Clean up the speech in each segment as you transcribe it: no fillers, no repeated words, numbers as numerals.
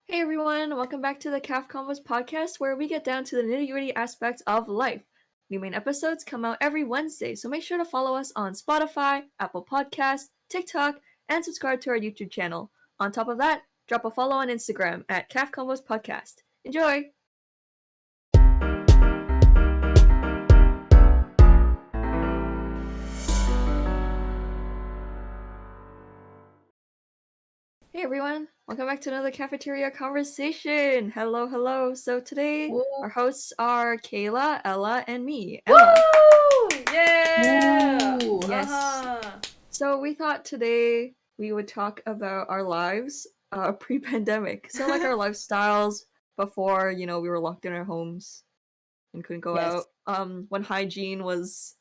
Hey everyone, welcome back to the Caf Convos podcast where we get down to the nitty-gritty aspects of life. New main episodes come out every Wednesday, so make sure to follow us on Spotify, Apple Podcasts, TikTok, and subscribe to our YouTube channel. On top of that, drop a follow on Instagram at Caf Convos Podcast. Enjoy! Hey everyone, welcome back to another cafeteria conversation. Hello. So today our hosts are Kaila, Ella, and me, Emma. Woo! Yeah! Ooh, yes. So we thought today we would talk about our lives pre-pandemic. So like our lifestyles before, we were locked in our homes and couldn't go out. When hygiene was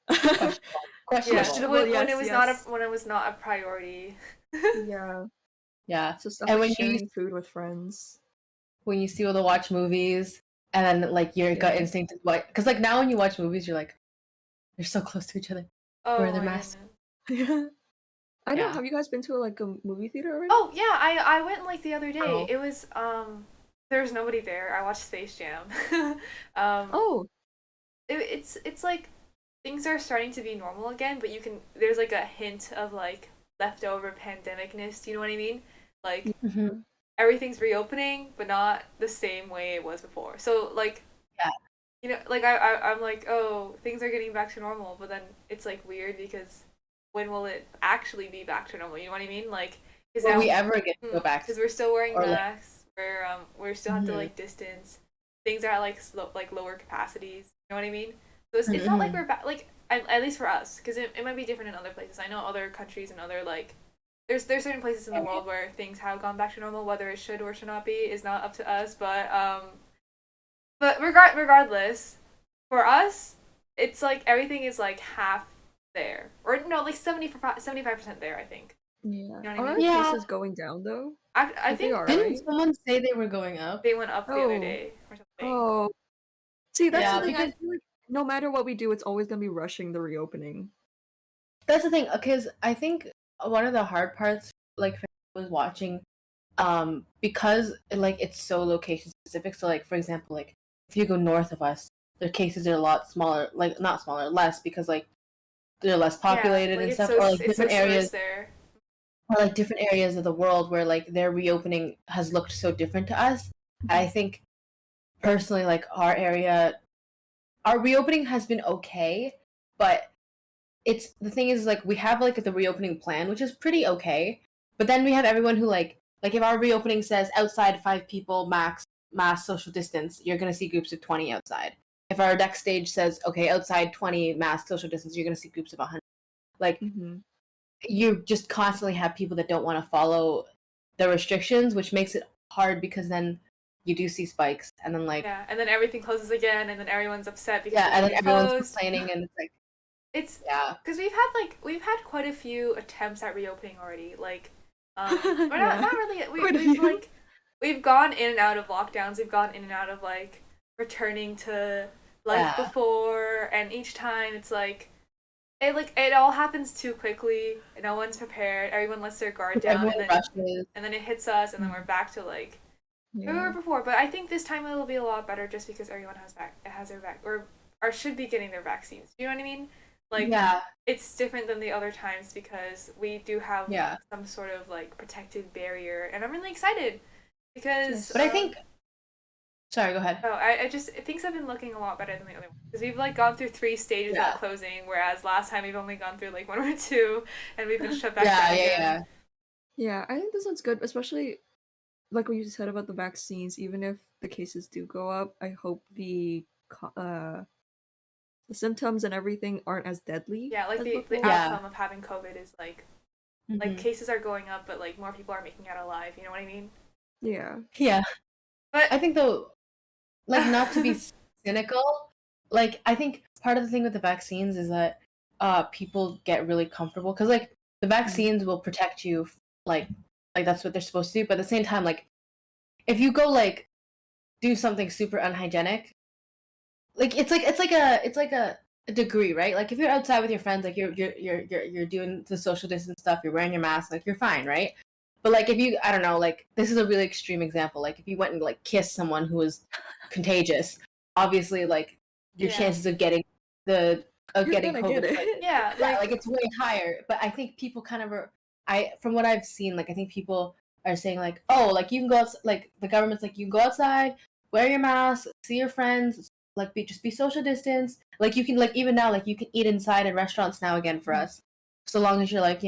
Questionable. questionable, When yes. it was not a priority. Yeah. Yeah. So stuff And like when sharing food with friends. when you still to watch movies and then like your gut instinct is what, because like now when you watch movies you're like they're so close to each other. Oh, Wear their masks. Yeah. I know. Yeah. Have you guys been to like a movie theater already? Oh yeah, I went like the other day. Oh. It was there was nobody there. I watched Space Jam. Oh. It's like things are starting to be normal again, but there's like a hint of like leftover pandemicness. Do you know what I mean? Like Mm-hmm. everything's reopening, but not the same way it was before. So like Yeah. like I'm like, oh, things are getting back to normal, but then it's like weird because when will it actually be back to normal? You know what I mean? Like, is Will we ever get to go back? because we're still wearing Or, like- masks. We're still have to like distance. Things are at like like lower capacities. You know what I mean? So it's not like we're back. Like at least for us, because it might be different in other places. I know other countries and other like there's certain places in the world where things have gone back to normal. Whether it should or should not be is not up to us. But regardless, for us, it's like everything is like half there, or no, like 75% there. I think. Yeah. You know what I Are our mean? Yeah. cases going down though? I They think are, Didn't right? someone say they were going up? they went up the other Oh. day or something. Oh. See, that's Yeah, the thing. I because- feel like no matter what we do, it's always gonna be rushing the reopening. That's the thing, because I think one of the hard parts, like was watching, because like it's so location specific. So like for example, like if you go north of us, their cases are a lot smaller, like not smaller, less because like they're less populated and it's stuff, so, or like it's different so areas, there. or like different areas of the world where like their reopening has looked so different to us. And I think personally, like our reopening has been okay, but it's the thing is like we have like the reopening plan, which is pretty okay, but then we have everyone who like if our reopening says outside 5 people mass social distance, you're gonna see groups of 20 outside. If our next stage says okay outside 20 mass social distance, you're gonna see groups of 100. Like you just constantly have people that don't want to follow the restrictions, which makes it hard because then you do see spikes and then like And then everything closes again, and then everyone's upset because and then everyone's closed. complaining and it's like It's yeah. because we've had quite a few attempts at reopening already. Like, we're not really. We've gone in and out of lockdowns. We've gone in and out of like returning to life before, and each time it's like it all happens too quickly. No one's prepared. Everyone lets their guard down, and then it hits us, and then we're back to like where we were before. But I think this time it'll be a lot better just because everyone has their or should be getting their vaccines. You know what I mean? Like it's different than the other times because we do have some sort of like protective barrier, and I'm really excited because. But I think. Sorry, go ahead. Oh, I just things have been looking a lot better than the other ones because we've like gone through 3 stages of closing, whereas last time we've only gone through like 1 or 2, and we've been shut back down again. Yeah, I think this one's good, especially like what you said about the vaccines. Even if the cases do go up, I hope the symptoms and everything aren't as deadly. Yeah, like the outcome of having COVID is like cases are going up, but like more people are making it alive. You know what I mean? Yeah. Yeah. But I think though, like not to be cynical, like I think part of the thing with the vaccines is that people get really comfortable because like the vaccines will protect you, like that's what they're supposed to do. But at the same time, like if you go like do something super unhygienic, like it's like a degree, right? Like if you're outside with your friends, like you're doing the social distance stuff, you're wearing your mask, like you're fine, right? But like if you, I don't know, like this is a really extreme example. Like if you went and like kissed someone who was contagious, obviously like your chances of getting getting COVID, like it's way higher. But I think people kind of from what I've seen, like I think people are saying like, oh, like you can go like the government's like you can go outside, wear your mask, see your friends, like just be social distance. Like you can like even now like you can eat inside in restaurants now again for us, so long as you're like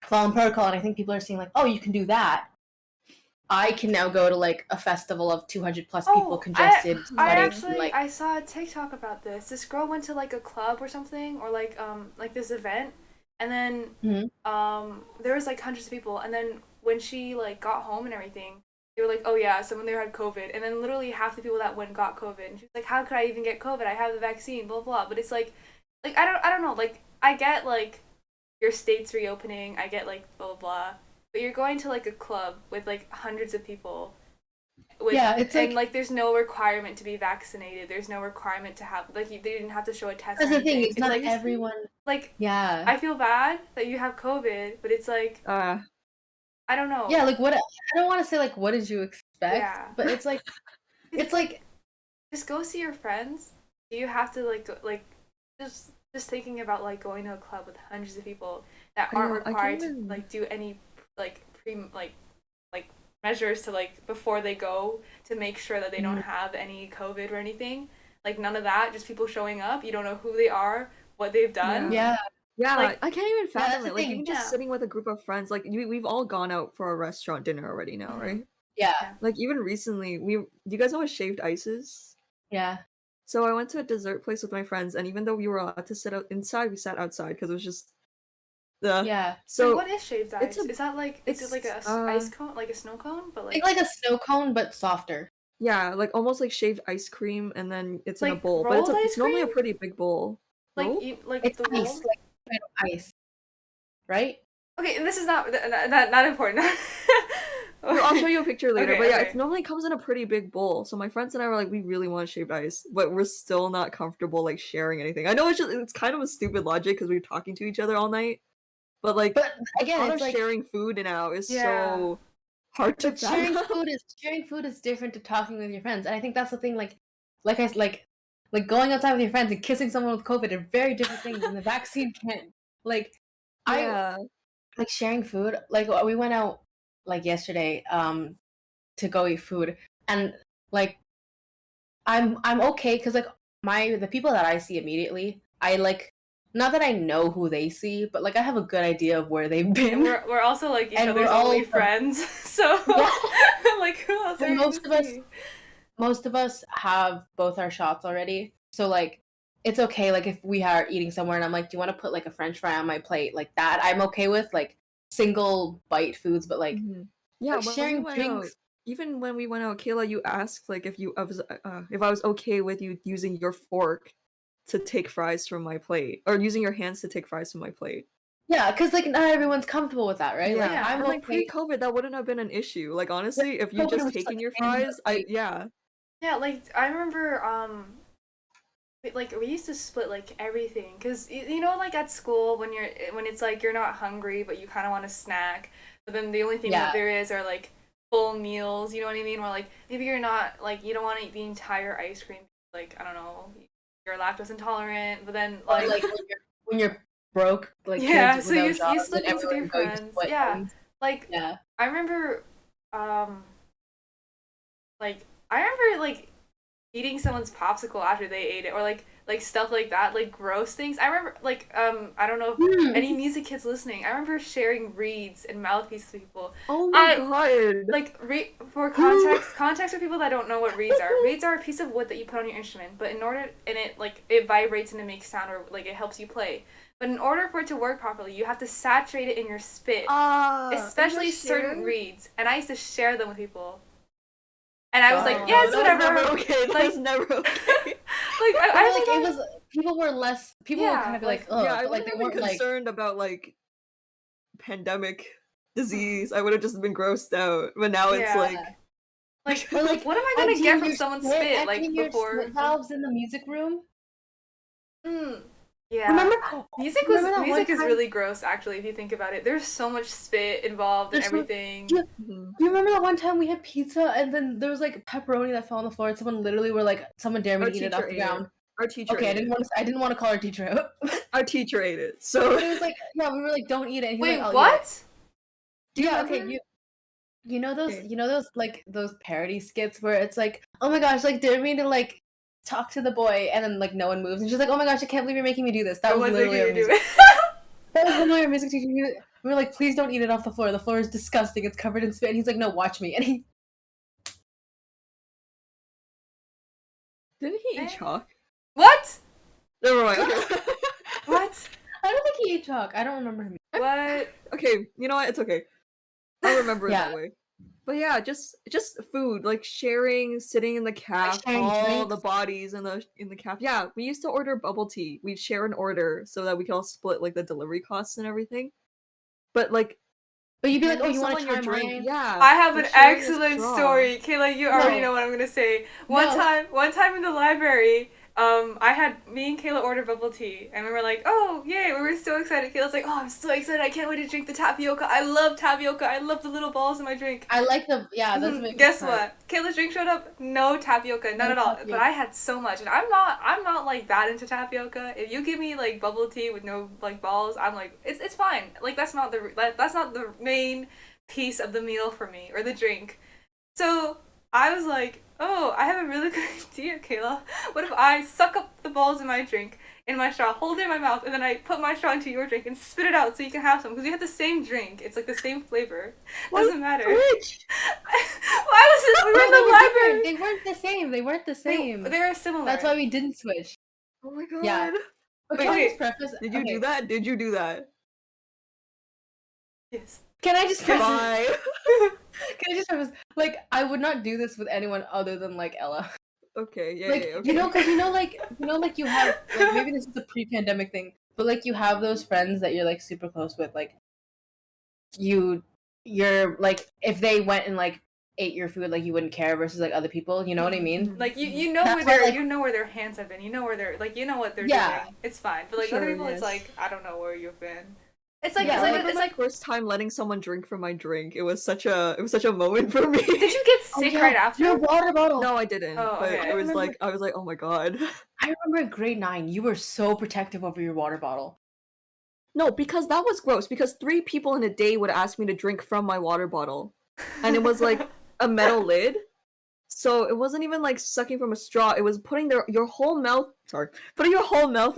following protocol. And I think people are saying like, oh, you can do that. I can now go to like a festival of 200 plus people congested. I saw a TikTok about this. This girl went to like a club or something, or like this event, and then there was like hundreds of people, and then when she like got home and everything, they were like, oh yeah, someone there had COVID, and then literally half the people that went got COVID, and she was like, how could I even get COVID? I have the vaccine, blah blah. But it's like I don't know, like I get like your state's reopening, I get like blah blah blah. But you're going to like a club with like hundreds of people. It's and like there's no requirement to be vaccinated. There's no requirement to have they didn't have to show a test. That's the thing. It's not like everyone. Like I feel bad that you have COVID, but it's like I don't know. Yeah, like what I don't want to say like what did you expect? Yeah. But it's like it's like just go see your friends. Do you have to like just thinking about like going to a club with hundreds of people that aren't required to like do any like measures to like before they go to make sure that they don't have any COVID or anything. Like none of that, just people showing up. You don't know who they are, what they've done. Yeah, like, I can't even fathom it. Like even just sitting with a group of friends, like we've all gone out for a restaurant dinner already now, right? Yeah. Like even recently, do you guys know what shaved ice is? Yeah. So I went to a dessert place with my friends, and even though we were allowed to sit out inside, we sat outside because it was just yeah. So what is shaved ice? Is that like is it like a ice cone, like a snow cone, but like a snow cone but softer? Yeah, like almost like shaved ice cream, and then it's like in a bowl, but it's normally a pretty big bowl. Like it's the ice, like ice, right? Okay, and this is not important. I'll show you a picture later, but yeah, it normally comes in a pretty big bowl. So my friends and I were like, we really want shaved ice, but we're still not comfortable like sharing anything. I know it's kind of a stupid logic because we were talking to each other all night. But again, it's like sharing food now is so hard to fathom. Sharing food is different to talking with your friends, and I think that's the thing. Like going outside with your friends and kissing someone with COVID are very different things, and the vaccine can't. I like sharing food. Like we went out like yesterday to go eat food, and like I'm okay because like the people that I see immediately, I like. Not that I know who they see, but like I have a good idea of where they've been. And we're also like each other's only friends, so like who else? Most of us have both our shots already, so like it's okay. Like if we are eating somewhere and I'm like, do you want to put like a French fry on my plate? Like that, I'm okay with like single bite foods, but like sharing drinks. Even when we went out, Kaila, you asked like if I was okay with you using your fork to take fries from my plate, or using your hands to take fries from my plate. Yeah, because like not everyone's comfortable with that, right? Yeah, I'm like pre-COVID, that wouldn't have been an issue. Like honestly, if you just taken your fries, Yeah, like I remember, like we used to split like everything, cause you know like at school when it's like you're not hungry but you kind of want a snack, but then the only thing that there is are like full meals. You know what I mean? Or like maybe you're not like you don't want to eat the entire ice cream. Like I don't know. You're lactose intolerant, but then like when you're broke, like so you split things with your friends. I remember, like eating someone's popsicle after they ate it, or like stuff like that, like gross things. I remember like I don't know if any music kids listening. I remember sharing reeds and mouthpieces with people. Oh my god! Like for context for people that don't know what reeds are. Reeds are a piece of wood that you put on your instrument, but it vibrates and it makes sound, or like it helps you play. But in order for it to work properly, you have to saturate it in your spit, especially certain reeds. And I used to share them with people. And I was like, yes, whatever. Never okay. That was never okay. I think it was people were kind of like, oh, I like they weren't concerned about like pandemic disease. I would have just been grossed out. But now it's like what am I gonna get from someone's spit? Like before spit valves in the music room. Yeah. Remember Music is really gross, actually, if you think about it. There's so much spit involved and everything. Do you remember that one time we had pizza and then there was like pepperoni that fell on the floor and someone literally were like, someone dared me to eat it off the ground. Our teacher. Okay, I didn't want to call our teacher out. Our teacher ate it. So it was like, yeah, we were like, don't eat it. And he Wait, was like, what? Yeah, okay, you know those like those parody skits where it's like, oh my gosh, like dare me to like talk to the boy and then like no one moves and she's like, oh my gosh, I can't believe you're making me do this. That was literally our music. That was literally our music teacher. We were like, please don't eat it off the floor. The floor is disgusting. It's covered in spit. And he's like, no, watch me. And he didn't he eat chalk? What? Never mind. What? I don't think he ate chalk. I don't remember him. What? Okay, you know what? It's okay. I'll remember it that way. But yeah, just food, like sharing, sitting in the caf, all the bodies in the caf. Yeah, we used to order bubble tea. We'd share an order so that we could all split like the delivery costs and everything. But you'd be like, oh, you want to try mine? Yeah. I have an excellent story. Kaila, you already know what I'm gonna say. One time in the library, me and Kaila ordered bubble tea, and we were like, oh, yay, we were so excited. Kayla's like, oh, I'm so excited, I can't wait to drink the tapioca. I love tapioca, I love the little balls in my drink. I like that's Guess what? Kayla's drink showed up, no tapioca, none at all. But I had so much, and I'm not like that into tapioca. If you give me like bubble tea with no like balls, I'm like, it's fine. Like that's not the main piece of the meal for me, or the drink. So I was like, oh, I have a really good idea, Kaila. What if I suck up the balls in my drink, in my straw, hold it in my mouth, and then I put my straw into your drink and spit it out so you can have some? Because we have the same drink. It's like the same flavor. Doesn't matter. Which? Why was it? We were in the library. They weren't the same. They were similar. That's why we didn't switch. Oh my god. Yeah. Okay. Did you do that? Did you do that? Yes. Can I just preface? Bye. Can I just preface? Like, I would not do this with anyone other than like Ella. Okay, yeah, like, okay. Because like you have like maybe this is a pre-pandemic thing, but like you have those friends that you're like super close with, like you're like if they went and like ate your food, like you wouldn't care versus like other people. You know what I mean? Like you know where their hands have been. You know where they're like you know what they're doing. It's fine. But like other people, it's like I don't know where you've been. It's like it's like first time letting someone drink from my drink. It was such a moment for me. Did you get sick right after? Your water bottle. No, I didn't. Oh, okay. But it was like I was like, oh my god. I remember in grade 9, you were so protective over your water bottle. No, because that was gross. Because 3 people in a day would ask me to drink from my water bottle, and it was like a metal lid. So it wasn't even like sucking from a straw. It was putting your whole mouth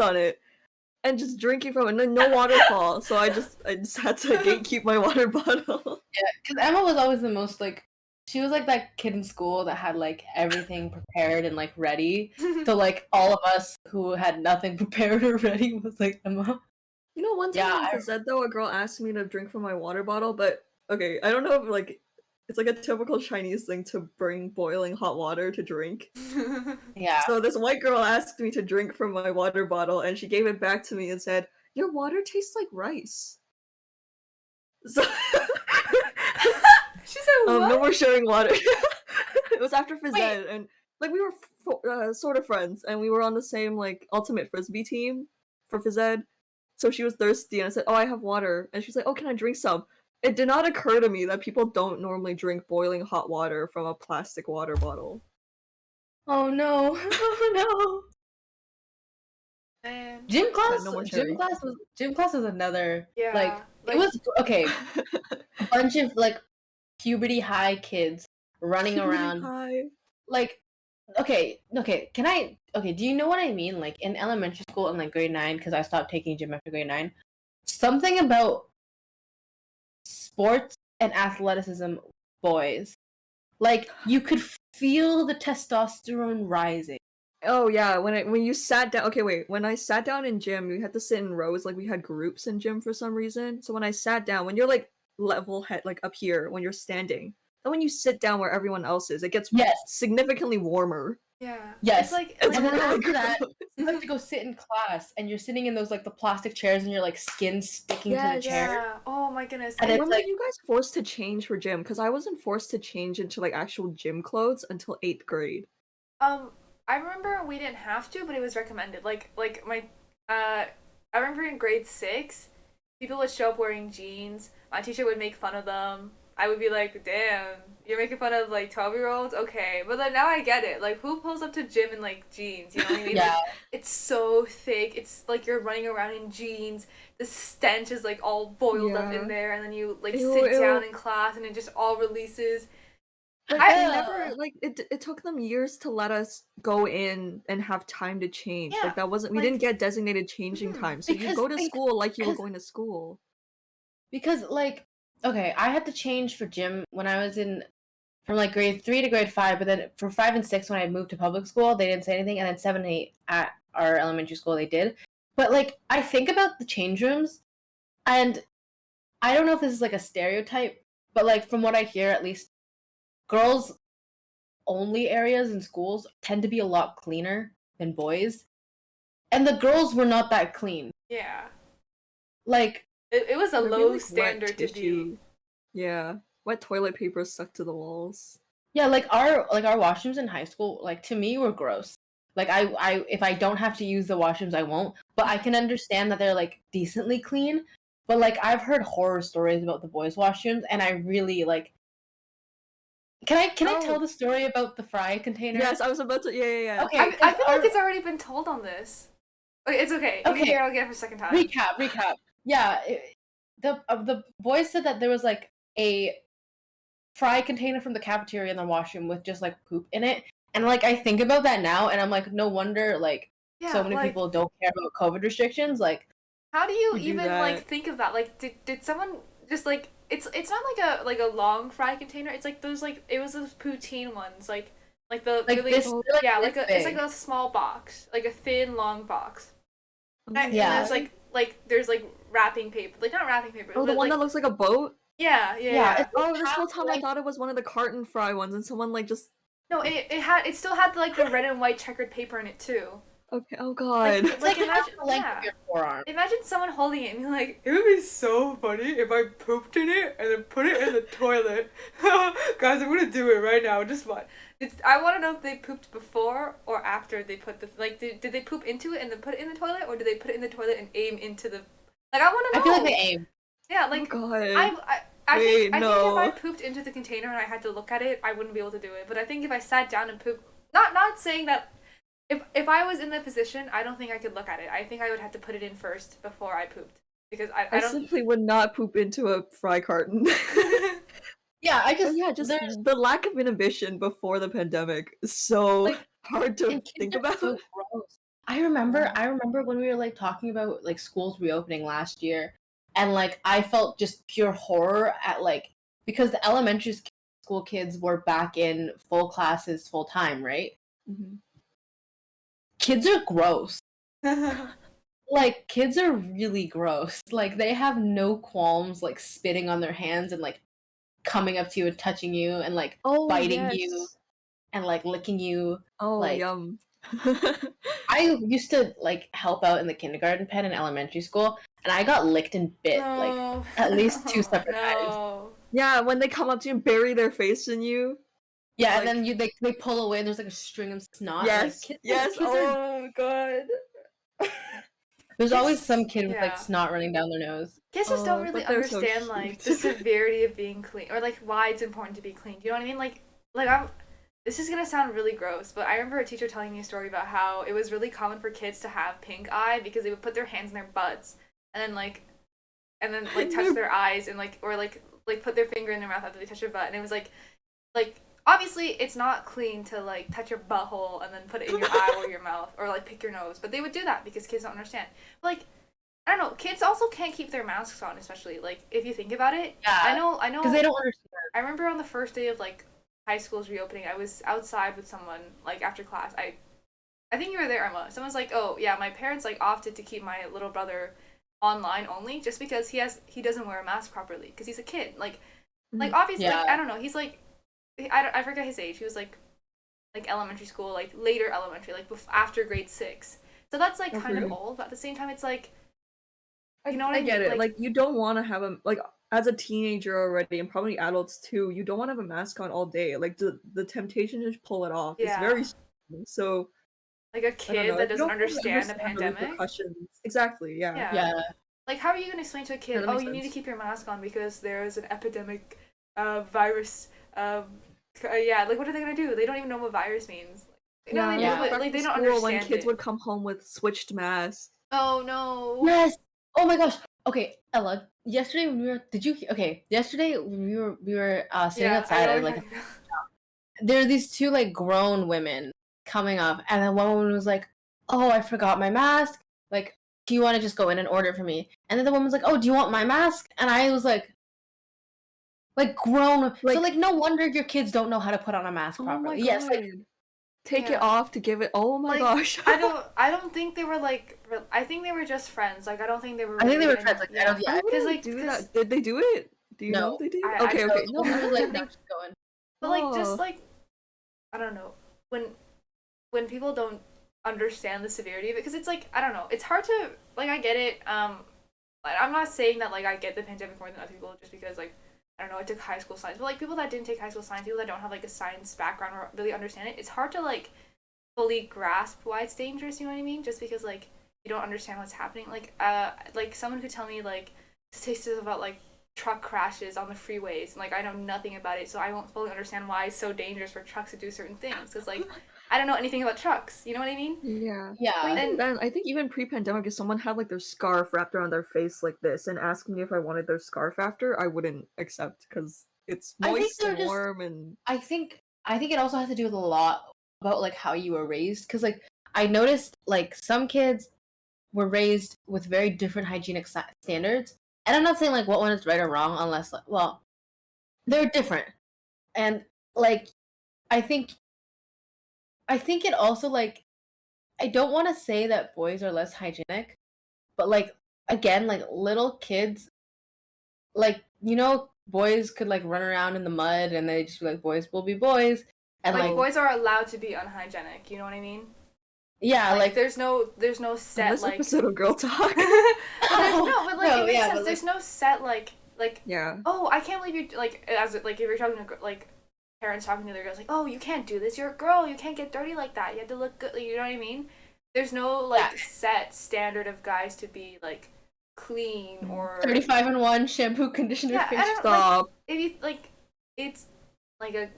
on it. And just drinking from it, and no waterfall. So I just had to gatekeep my water bottle. Yeah, because Emma was always the most like, she was like that kid in school that had like everything prepared and like ready. So like all of us who had nothing prepared or ready was like Emma. You know, one time in Zed though, a girl asked me to drink from my water bottle, but okay, I don't know if like it's like a typical Chinese thing to bring boiling hot water to drink. Yeah. So this white girl asked me to drink from my water bottle, and she gave it back to me and said, "Your water tastes like rice." So she said, "What?" No more sharing water. It was after phys ed, and like we were sort of friends, and we were on the same like ultimate frisbee team for phys ed. So she was thirsty, and I said, "Oh, I have water," and she's like, "Oh, can I drink some?" It did not occur to me that people don't normally drink boiling hot water from a plastic water bottle. Oh no! Oh no! Man. Gym class was another like it was okay. A bunch of like puberty high kids running around. Like okay, do you know what I mean? Like in elementary school in like grade 9, because I stopped taking gym after grade 9. Something about sports and athleticism boys, like you could feel the testosterone rising. Oh yeah, when you sat down. Okay, wait. When I sat down in gym, we had to sit in rows. Like we had groups in gym for some reason. So when I sat down, when you're like level head, like up here, when you're standing, then when you sit down where everyone else is, it gets significantly warmer. Yeah. Yes. It's like and then after that, you have to go sit in class, and you're sitting in those like the plastic chairs, and your like skin sticking to the chair. Yeah. Oh my goodness. And when were you guys forced to change for gym? Because I wasn't forced to change into like actual gym clothes until 8th grade. I remember we didn't have to, but it was recommended. Like my I remember in grade 6, people would show up wearing jeans. My teacher would make fun of them. I would be like, damn, you're making fun of like 12-year-olds? Okay. But then now I get it. Like, who pulls up to gym in like jeans? You know what I mean? Yeah. Like, it's so thick. It's like you're running around in jeans. The stench is like all boiled up in there, and then you like sit down in class and it just all releases. Like they never like it took them years to let us go in and have time to change. Yeah, Like that wasn't we like- didn't get designated changing time. So you go to school like you were going to school. Because like okay, I had to change for gym when I was in from like grade 3 to grade 5, but then for 5 and 6 when I moved to public school, they didn't say anything, and then 7 and 8 at our elementary school they did. But like I think about the change rooms, and I don't know if this is like a stereotype, but like from what I hear at least, girls only areas in schools tend to be a lot cleaner than boys. And the girls were not that clean. Yeah. Like it was a There'd be, low like, standard wet to be. tissue. Yeah. Wet toilet paper stuck to the walls. yeah, like our washrooms in high school, like to me were gross. Like I if I don't have to use the washrooms I won't, but I can understand that they're like decently clean. But like I've heard horror stories about the boys' washrooms, and I really like Can I tell the story about the fry container? Yes, I was about to. Yeah. Okay, I feel like it's already been told on this. Okay, it's okay. You can hear it again for a second time. Recap. Yeah, the boys said that there was like a fry container from the cafeteria in the washroom with just like poop in it, and like I think about that now, and I'm like, no wonder like so many people don't care about COVID restrictions. Like, how do you even like think of that? Like, did someone just like it's not like a long fry container. It's like those like it was those poutine ones like the like really this, yeah like it's like a small box, like a thin long box. And yeah, there's like wrapping paper, like not wrapping paper. Oh, the one that looks like a boat. Yeah. Oh, this whole time I thought it was one of the carton fry ones, and someone like just. No, it still had like the red and white checkered paper in it too. Okay. Oh God. Like imagine the length of your forearm. Imagine someone holding it and being like, it would be so funny if I pooped in it and then put it in the toilet. Guys, I'm gonna do it right now. Just what? I want to know if they pooped before or after they put the did they poop into it and then put it in the toilet, or did they put it in the toilet and aim into the I want to know. I feel like they aim. Yeah, like oh God. I think if I pooped into the container and I had to look at it, I wouldn't be able to do it. But I think if I sat down and pooped, not saying that if I was in the position, I don't think I could look at it. I think I would have to put it in first before I pooped, because I don't simply would not poop into a fry carton. Yeah, just the lack of inhibition before the pandemic is so like, hard to think about. So gross. I remember when we were like talking about like schools reopening last year, and like I felt just pure horror at like because the elementary school kids were back in full classes full time, right? Mm-hmm. Kids are gross. Like kids are really gross. Like they have no qualms like spitting on their hands and like coming up to you and touching you and like biting you and like licking you. Oh, like, yum. I used to like help out in the kindergarten pen in elementary school, and I got licked and bit like at least 2 separate times. Yeah, when they come up to you and bury their face in you. Yeah, like, and then they pull away and there's like a string of snot. Yes, like, kids oh God. There's always some kid with like snot running down their nose. Kids just don't really understand like the severity of being clean, or like why it's important to be clean. Do you know what I mean? Like this is gonna sound really gross, but I remember a teacher telling me a story about how it was really common for kids to have pink eye because they would put their hands in their butts and then touch their eyes and or put their finger in their mouth after they touch their butt, and it was like obviously it's not clean to like touch your butthole and then put it in your eye or your mouth or like pick your nose, but they would do that because kids don't understand. But, like I don't know, kids also can't keep their masks on, especially like if you think about it. Yeah, I know because they don't understand. I remember on the first day of like high school's reopening, I was outside with someone like after class. I think you were there, Emma. Someone's like, oh yeah, my parents like opted to keep my little brother online only just because he doesn't wear a mask properly because he's a kid. Like obviously like, I don't know, he's like I forget his age. He was like elementary school, like later elementary, like after grade 6. So that's like kind of old, but at the same time it's like, you know what I mean? I get it. Like you don't want to have a like as a teenager already, and probably adults too, you don't want to have a mask on all day. Like the temptation to just pull it off is very so a kid that doesn't understand a the pandemic. repercussions. Exactly. Yeah. Yeah. Like, how are you gonna explain to a kid? that Oh, makes you need to sense. keep your mask on because there is an epidemic, virus. Yeah. Like, what are they gonna do? They don't even know what virus means. You know what I mean? Yeah. But, Back like, to they don't school when understand kids it. would come home with switched masks. Oh no. Yes. Oh my gosh. Okay, Ella. Yesterday when we were, yesterday when we were sitting Yeah, I outside know and what like you're talking about. there are these two like grown women coming up, and then one woman was like, "Oh, I forgot my mask. Like, do you want to just go in and order it for me?" And then the woman's like, "Oh, do you want my mask?" And I was like grown. Like, So like no wonder your kids don't know how to put on a mask oh my properly. god. Yes, like Take Yeah. it off to give it. Oh my Like, gosh. I don't think they were like. I think they were just friends. Like, I don't think they were. I think they really were friends. Like I yeah. don't. I Yeah. wouldn't like, do 'cause- that. Did they do it? Do you know No. if they did? I Okay, don't okay. So No, he was I like, think- "No, just go in." But like, just Oh. like, I don't know, when people don't understand the severity of it, because it's like, I don't know, it's hard to, like, I get it. Like, I'm not saying that like I get the pandemic more than other people just because like I don't know, I took high school science, but like people that didn't take high school science, people that don't have like a science background or really understand it, it's hard to like fully grasp why it's dangerous. You know what I mean? Just because like you don't understand what's happening. Like someone could tell me like statistics about like truck crashes on the freeways, and like I know nothing about it, so I won't fully understand why it's so dangerous for trucks to do certain things. Because like I don't know anything about trucks. You know what I mean? Yeah. Yeah. But even And- then, I think even pre-pandemic, if someone had like their scarf wrapped around their face like this and asked me if I wanted their scarf after, I wouldn't accept because it's I think moist they're and just- warm and I think it also has to do with a lot about like how you were raised, because like I noticed like some kids were raised with very different hygienic standards, and I'm not saying like what one is right or wrong, unless like, well, they're different, and like I think it also like I don't want to say that boys are less hygienic, but like again, like little kids, like boys could like run around in the mud and they just be like boys will be boys, and like like boys are allowed to be unhygienic. You know what I mean? yeah, like there's no in set this like episode of Girl Talk. no, but like No, it makes yeah, sense. but, There's no set like Yeah. oh, I can't believe you like as like if you're talking to like parents talking to their girls like, oh, you can't do this. You're a girl. You can't get dirty like that. You have to look good. You know what I mean? There's no like Yeah. set standard of guys to be like clean or 35-in-1 shampoo, conditioner, Yeah, I face. don't- Stop. if you like it's like a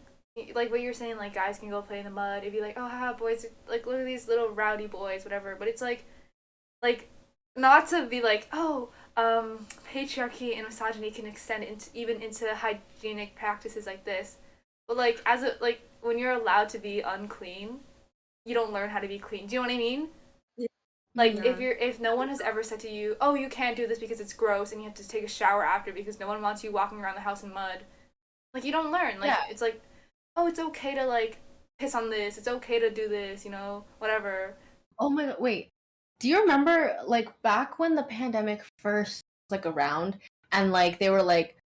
like what you're saying, like guys can go play in the mud. If you like, oh, haha, boys, like look at these little rowdy boys, whatever. But it's like not to be like, oh, patriarchy and misogyny can extend into hygienic practices like this. But like as a like when you're allowed to be unclean, you don't learn how to be clean. Do you know what I mean? Like Yeah. if no one has ever said to you, oh, you can't do this because it's gross and you have to take a shower after because no one wants you walking around the house in mud, like you don't learn. Like Yeah. it's like, oh, it's okay to like piss on this. It's okay to do this. You know, whatever. Oh my god, wait. Do you remember like back when the pandemic first was like around and like they were like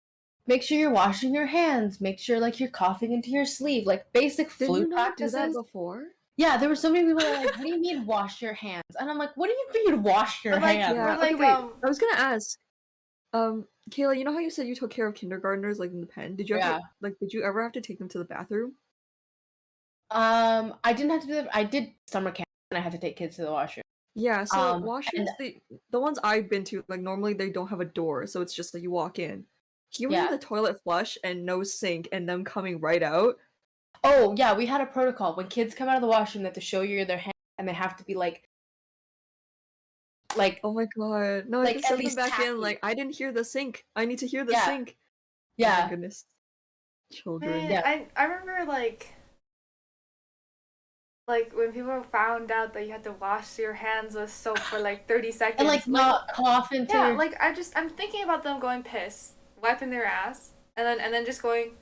make sure you're washing your hands, make sure like you're coughing into your sleeve, like basic Did flu you not do practices? that before? Yeah, there were so many people that were like, what do you mean wash your hands? And I'm like, what do you mean wash your But, like, hands? yeah. Yeah. like, Okay, wait. um, I was gonna ask. Kayla, you know how you said you took care of kindergartners like in the pen? Did you ever did you ever have to take them to the bathroom? I didn't have to do that. I did summer camp and I had to take kids to the washroom. Yeah, so and washrooms, the ones I've been to, like normally they don't have a door, so it's just like you walk in. Can you remember Yeah. the toilet flush and no sink and them coming right out? Oh yeah, we had a protocol. When kids come out of the washroom, they have to show you their hand and they have to be like Oh my god. No, I Like, can at send them least back tacky. in, like, I didn't hear the sink. I need to hear the Yeah. sink. Oh yeah. my goodness. Children. Man, Yeah. I remember like when people found out that you had to wash your hands with soap for like 30 seconds. And like not cough into Yeah, your... like I'm thinking about them going piss, wiping their ass, and then just going,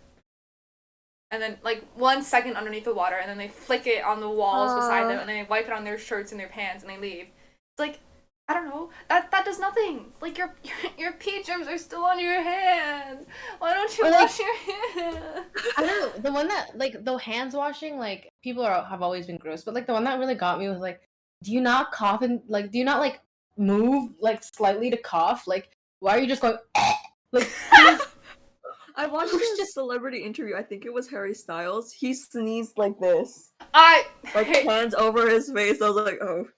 and then like 1 second underneath the water, and then they flick it on the walls beside them, and then they wipe it on their shirts and their pants, and they leave. It's like, I don't know, that does nothing. Like your pee germs are still on your hands. Why don't you Or, like- wash your hands? I don't know, the one that like the hands washing, like people have always been gross, but like the one that really got me was like, do you not cough and like do you not like move like slightly to cough? Like why are you just going like I watched a celebrity interview. I think it was Harry Styles. He sneezed like this. Hands over his face. I was like, oh,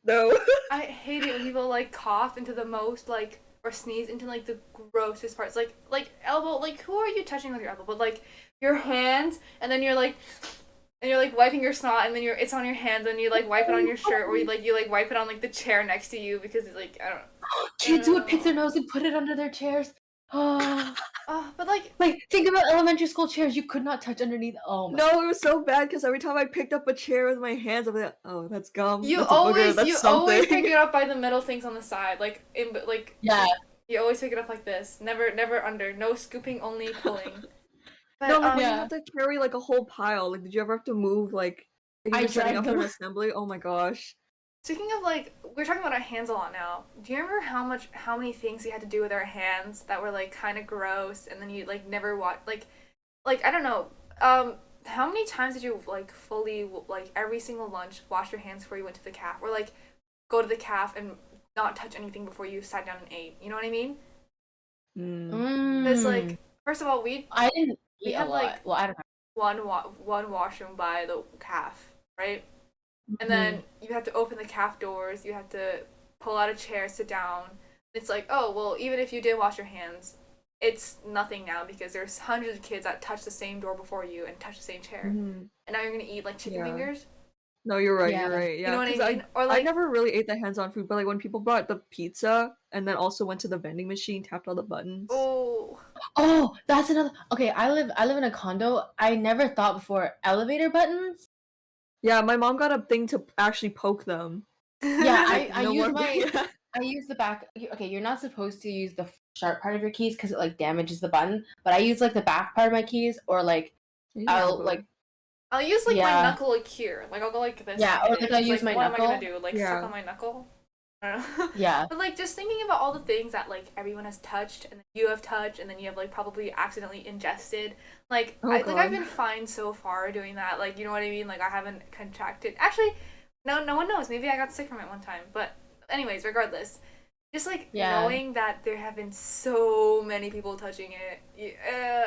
no. I hate it when people like cough into the most like or sneeze into like the grossest parts. Like elbow. Like who are you touching with your elbow? But like your hands, and then you're like wiping your snot, and then it's on your hands, and you like wipe it on your shirt, or you like wipe it on like the chair next to you because it's like I don't know. Kids would pick their nose and put it under their chairs. But like think about elementary school chairs. You could not touch underneath. Oh my. No, it was so bad because every time I picked up a chair with my hands, I'm like, oh, that's gum. You that's always always pick it up by the middle things on the side, yeah. You always pick it up like this. Never under. No scooping, only pulling. But, no, like, when you have to carry like a whole pile. Like, did you ever have to move like? I setting dragged up them. an assembly. Oh my gosh. Speaking of like, we're talking about our hands a lot now. Do you remember how many things we had to do with our hands that were like kind of gross, and then you like never watch like I don't know. How many times did you like fully like every single lunch wash your hands before you went to the caf, or like go to the caf and not touch anything before you sat down and ate? You know what I mean? Because like first of all, I didn't eat we had a lot. like well, I don't know. one washroom by the caf, right? And then you have to open the caf doors, you have to pull out a chair, sit down. It's like, oh, well, even if you did wash your hands, it's nothing now because there's hundreds of kids that touch the same door before you and touch the same chair. And now you're going to eat, like, chicken fingers? No, you're right, you're right. Yeah, you know what I mean? Or, like, I never really ate the hands-on food, but, like, when people brought the pizza and then also went to the vending machine, tapped all the buttons. Oh, that's another... Okay, I live in a condo. I never thought before. Elevator buttons? Yeah, my mom got a thing to actually poke them. Yeah, I use the back. Okay, you're not supposed to use the sharp part of your keys because it like damages the button. But I use like the back part of my keys, or like I'll use like my knuckle like here. Like I'll go like this. Yeah, or like I'll use my knuckle. knuckle. What am I gonna do? Like suck on my knuckle? I don't know. Yeah. But like just thinking about all the things that like everyone has touched, and then you have touched, and then you have like probably accidentally ingested. Like I've been fine so far doing that. Like you know what I mean? Like I haven't contracted. Actually, no one knows. Maybe I got sick from it one time. But anyways, regardless, just like knowing that there have been so many people touching it,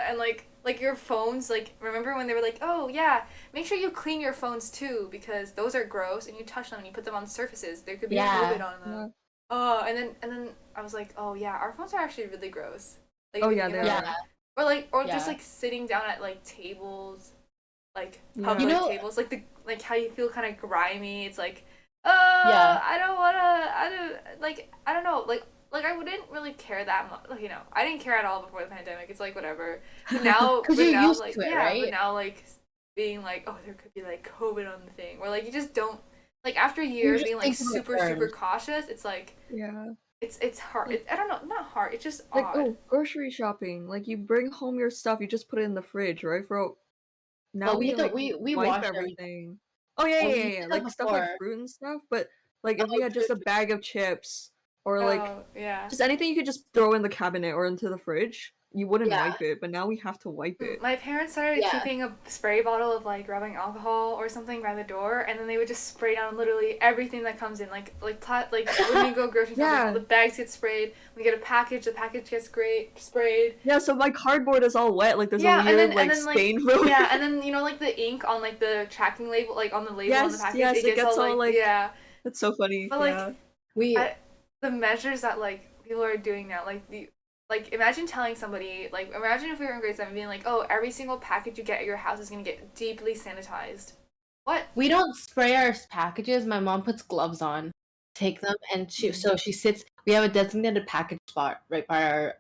and like your phones. Like remember when they were like, oh yeah, make sure you clean your phones too because those are gross and you touch them and you put them on surfaces. There could be COVID on them. And then I was like, oh yeah, our phones are actually really gross. Like, oh yeah, they are. Or just like sitting down at like tables, like public tables, like how you feel kind of grimy. It's like, I don't know, like I wouldn't really care that much. Like, you know, I didn't care at all before the pandemic. It's like whatever. But now, because you're used to it, right? But now like being like, oh, there could be like COVID on the thing, or like you just don't like after years being like super cautious. It's like It's hard. I don't know, not hard. It's just like odd. Grocery shopping. Like you bring home your stuff, you just put it in the fridge, right? Now we wipe everything. Oh yeah. Like stuff like fruit and stuff. But like if we had just a bag of chips or like just anything you could just throw in the cabinet or into the fridge, you wouldn't wipe it. But now we have to wipe it. My parents started keeping a spray bottle of like rubbing alcohol or something by the door, and then they would just spray down literally everything that comes in. Like when we go grocery shopping, the bags get sprayed. When we get a package, the package gets sprayed. Yeah, so my cardboard is all wet. Like there's a weird stain from it. Yeah, and then you know like the ink on like the tracking label, like on the label on the package, it gets all like That's so funny. But like the measures that like people are doing now, like, imagine telling somebody, like, imagine if we were in grade 7 being like, oh, every single package you get at your house is going to get deeply sanitized. What? We don't spray our packages. My mom puts gloves on, take them, and she sits, we have a designated package spot right by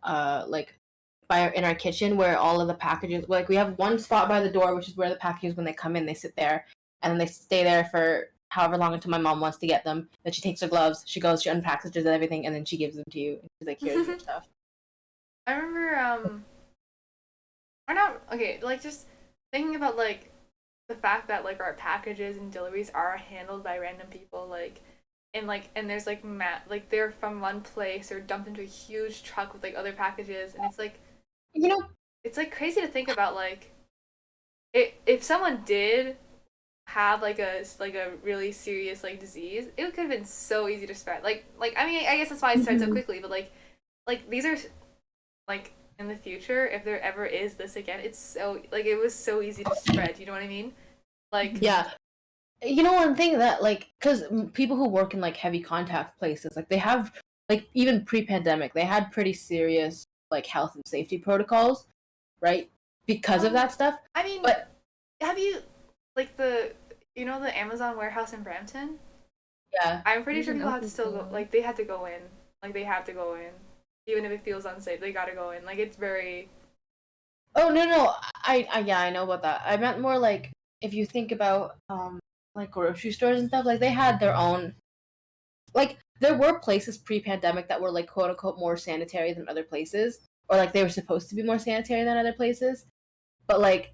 our, in our kitchen where all of the packages, like, we have one spot by the door, which is where the packages, when they come in, they sit there, and then they stay there for however long until my mom wants to get them. Then she takes her gloves, she goes, she unpackages everything, and then she gives them to you. And she's like, here's your stuff. I remember, like, just thinking about, like, the fact that, like, our packages and deliveries are handled by random people, like, and there's, like, they're from one place or dumped into a huge truck with, like, other packages, and it's, like, you know, it's, like, crazy to think about, like, if someone did have, like, a really serious, like, disease, it could have been so easy to spread. Like, I mean, I guess that's why it spread so quickly, but, like, these are... like in the future, if there ever is this again, it's so like it was so easy to spread. You know what I mean? Like Yeah. You know, one thing that, like, because people who work in, like, heavy contact places, like, they have, like, even pre-pandemic, they had pretty serious, like, health and safety protocols, right? Because of that stuff. I mean, But have you like the Amazon warehouse in Brampton? yeah, I'm pretty There's sure an people had to still go. alcohol. Like they had to go in. Like they have to go in, even if it feels unsafe. They gotta go in. Like it's very. oh no, yeah, I know about that. I meant more like if you think about like grocery stores and stuff, like they had their own, like there were places pre-pandemic that were like quote unquote more sanitary than other places, or like they were supposed to be more sanitary than other places. But like,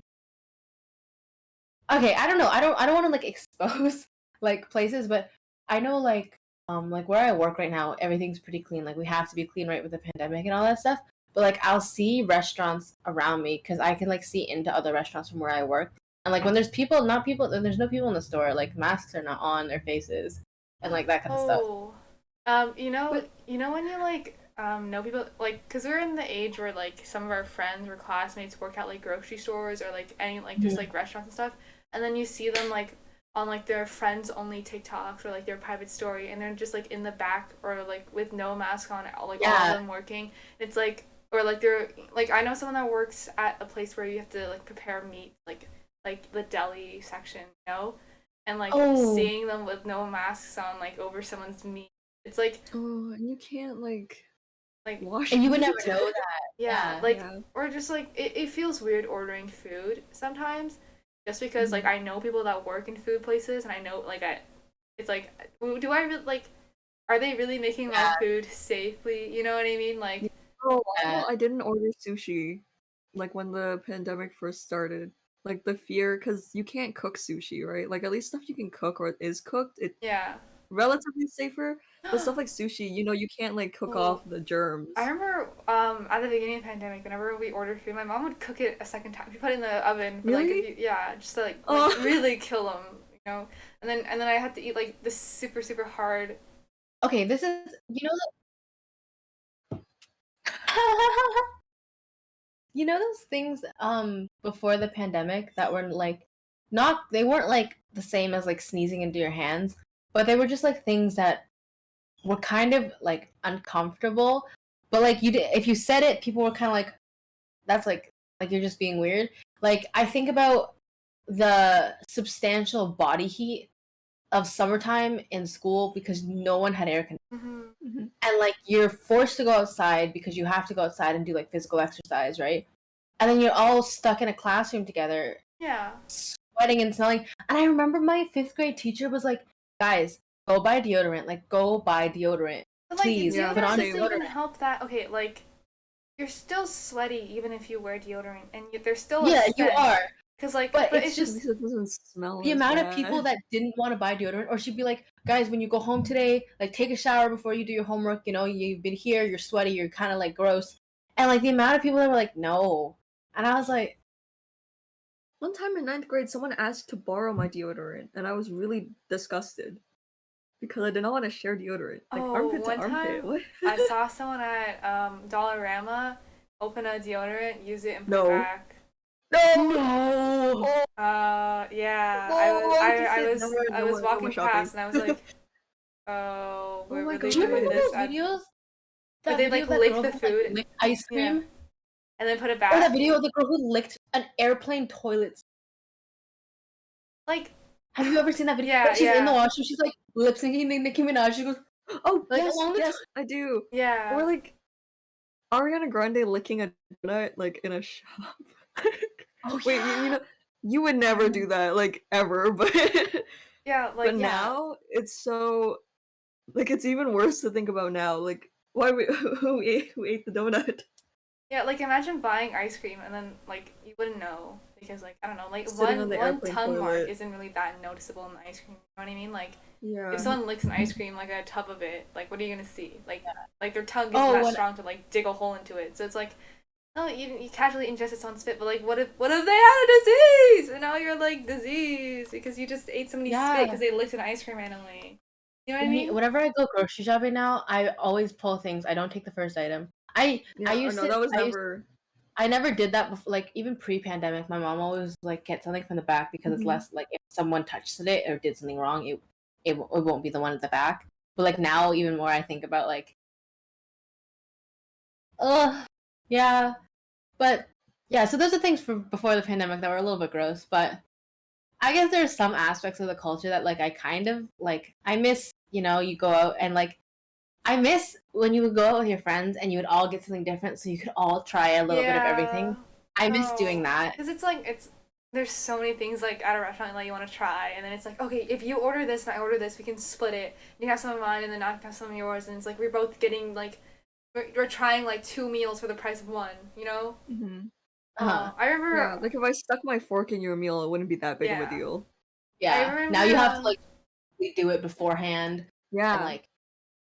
okay, I don't know. I don't want to like expose like places, but I know like where I work right now, everything's pretty clean. Like we have to be clean, right, with the pandemic and all that stuff. But like I'll see restaurants around me because I can like see into other restaurants from where I work. And like when there's people, not people, there's no people in the store. Like masks are not on their faces, and like that kind of stuff. Oh, But when you like know people like, cause we're in the age where like some of our friends or classmates work at like grocery stores or like any like just Mhm. like restaurants and stuff, and then you see them like on like their friends only TikToks or like their private story, and they're just like in the back or like with no mask on, like all of Yeah. them working. It's like or like they're like I know someone that works at a place where you have to like prepare meat like the deli section, and like Oh, seeing them with no masks on like over someone's meat, it's like oh, and you can't like wash and you would meat. never know that. yeah, Yeah. like Yeah. or just like it feels weird ordering food sometimes just because like Mhm. I know people that work in food places and I know like I it's like do I really like are they really making my Yeah. food safely, you know what I mean, Yeah. like For a Yeah. while, I didn't order sushi, like when the pandemic first started. Like the fear, because you can't cook sushi, right? Like at least stuff you can cook or is cooked, it's yeah. relatively safer. But stuff like sushi, you can't like cook Oh, off the I germs. remember at the beginning of the pandemic, whenever we ordered food, my mom would cook it a second time. She put it in the oven for like a Really? few, yeah, just to like Oh, really kill them, and then I had to eat like this super super hard. Okay, this is that you know those things before the pandemic that were like not they weren't like the same as like sneezing into your hands, but they were just like things that were kind of like uncomfortable, but like if you said it, people were kind of like that's like you're just being weird. Like I think about the substantial body heat of summertime in school because no one had air conditioning, Hmm. mhm. and like you're forced to go outside because you have to go outside and do like physical exercise, right? And then you're all stuck in a classroom together, Yeah, sweating and smelling. And I remember my fifth grade teacher was like, "Guys, go buy deodorant. Like, go buy deodorant. but like Please Yeah, put deodorant on doesn't same. even deodorant." help that. Okay, like you're still sweaty even if you wear deodorant, and there's still a Yeah, you stench. are. Cause like, But but it's it's At just least just it doesn't smell the as amount of people bad. that didn't want to buy deodorant, or she'd be like, "Guys, when you go home today, like take a shower before you do your homework. You know, you've been here, you're sweaty, you're kind of like gross." And like the amount of people that were like, "No," and I was like, One time in ninth grade, someone asked to borrow my deodorant, and I was really disgusted because I did not want to share deodorant. Like oh, armpit to one armpit. time What? I saw someone at Dollarama open a deodorant, use it, and put it No. back. No. "No." Oh, Yeah, oh, I just said I was no more walking shopping. past and I was like, oh, Oh my were they Do you doing remember god. this those at? videos? Where That they video like of that lick girl the who like food, licked ice yeah, cream, and then put it or that back. video of the girl who licked an airplane toilet. Like, Have you ever seen that video? yeah, She's in the yeah, washroom. She's like lip syncing Nicki Minaj. She goes Oh like yes, along the yes, I do. Or yeah. like Ariana Grande licking a donut like in a shop. oh Wait, yeah. you would never do that, like ever, but Yeah, but like now it's so like it's even worse to think about now. Like why we who ate the donut? yeah, like imagine buying ice cream and then like you wouldn't know because like I don't know, like Sitting on the one airplane tongue mark toilet. isn't really that noticeable in the ice cream. You know what I mean? Like if Yeah. someone licks an ice cream like a tub of it, like what are you gonna see? Like their tongue isn't Oh, that when strong to like dig a hole into it. So it's like no, you casually ingested someone's spit, but like what if they had a disease and now you're like disease because you just ate somebody's spit yeah. because they licked an ice cream randomly. You know what I mean? Whenever I go grocery shopping now, I always pull things. I don't take the first item. I Yeah, or used no, to that was I used never. I never did that before. Like even pre-pandemic, my mom always like get something from the back because it's less like if someone touched it or did something wrong, it won't be the one at the back. But like now, even more, I think about like, yeah, but yeah. So those are things from before the pandemic that were a little bit gross, but I guess there's some aspects of the culture that like I kind of like. I miss, you go out and like I miss when you would go out with your friends and you would all get something different, so you could all try a little bit of Yeah. everything. I miss doing Oh, that. because it's like there's so many things like at a restaurant like you want to try, and then it's like okay, if you order this and I order this, we can split it. You have some of mine, and then I have some of yours, and it's like we're both getting like we're trying like 2 meals for the price of one. You know? Mm-hmm. Uh-huh. I Yeah, remember. like if I stuck my fork in your meal, it wouldn't be that big of a Yeah, deal. I Yeah. Now remember. you have to like do it beforehand and Yeah. like.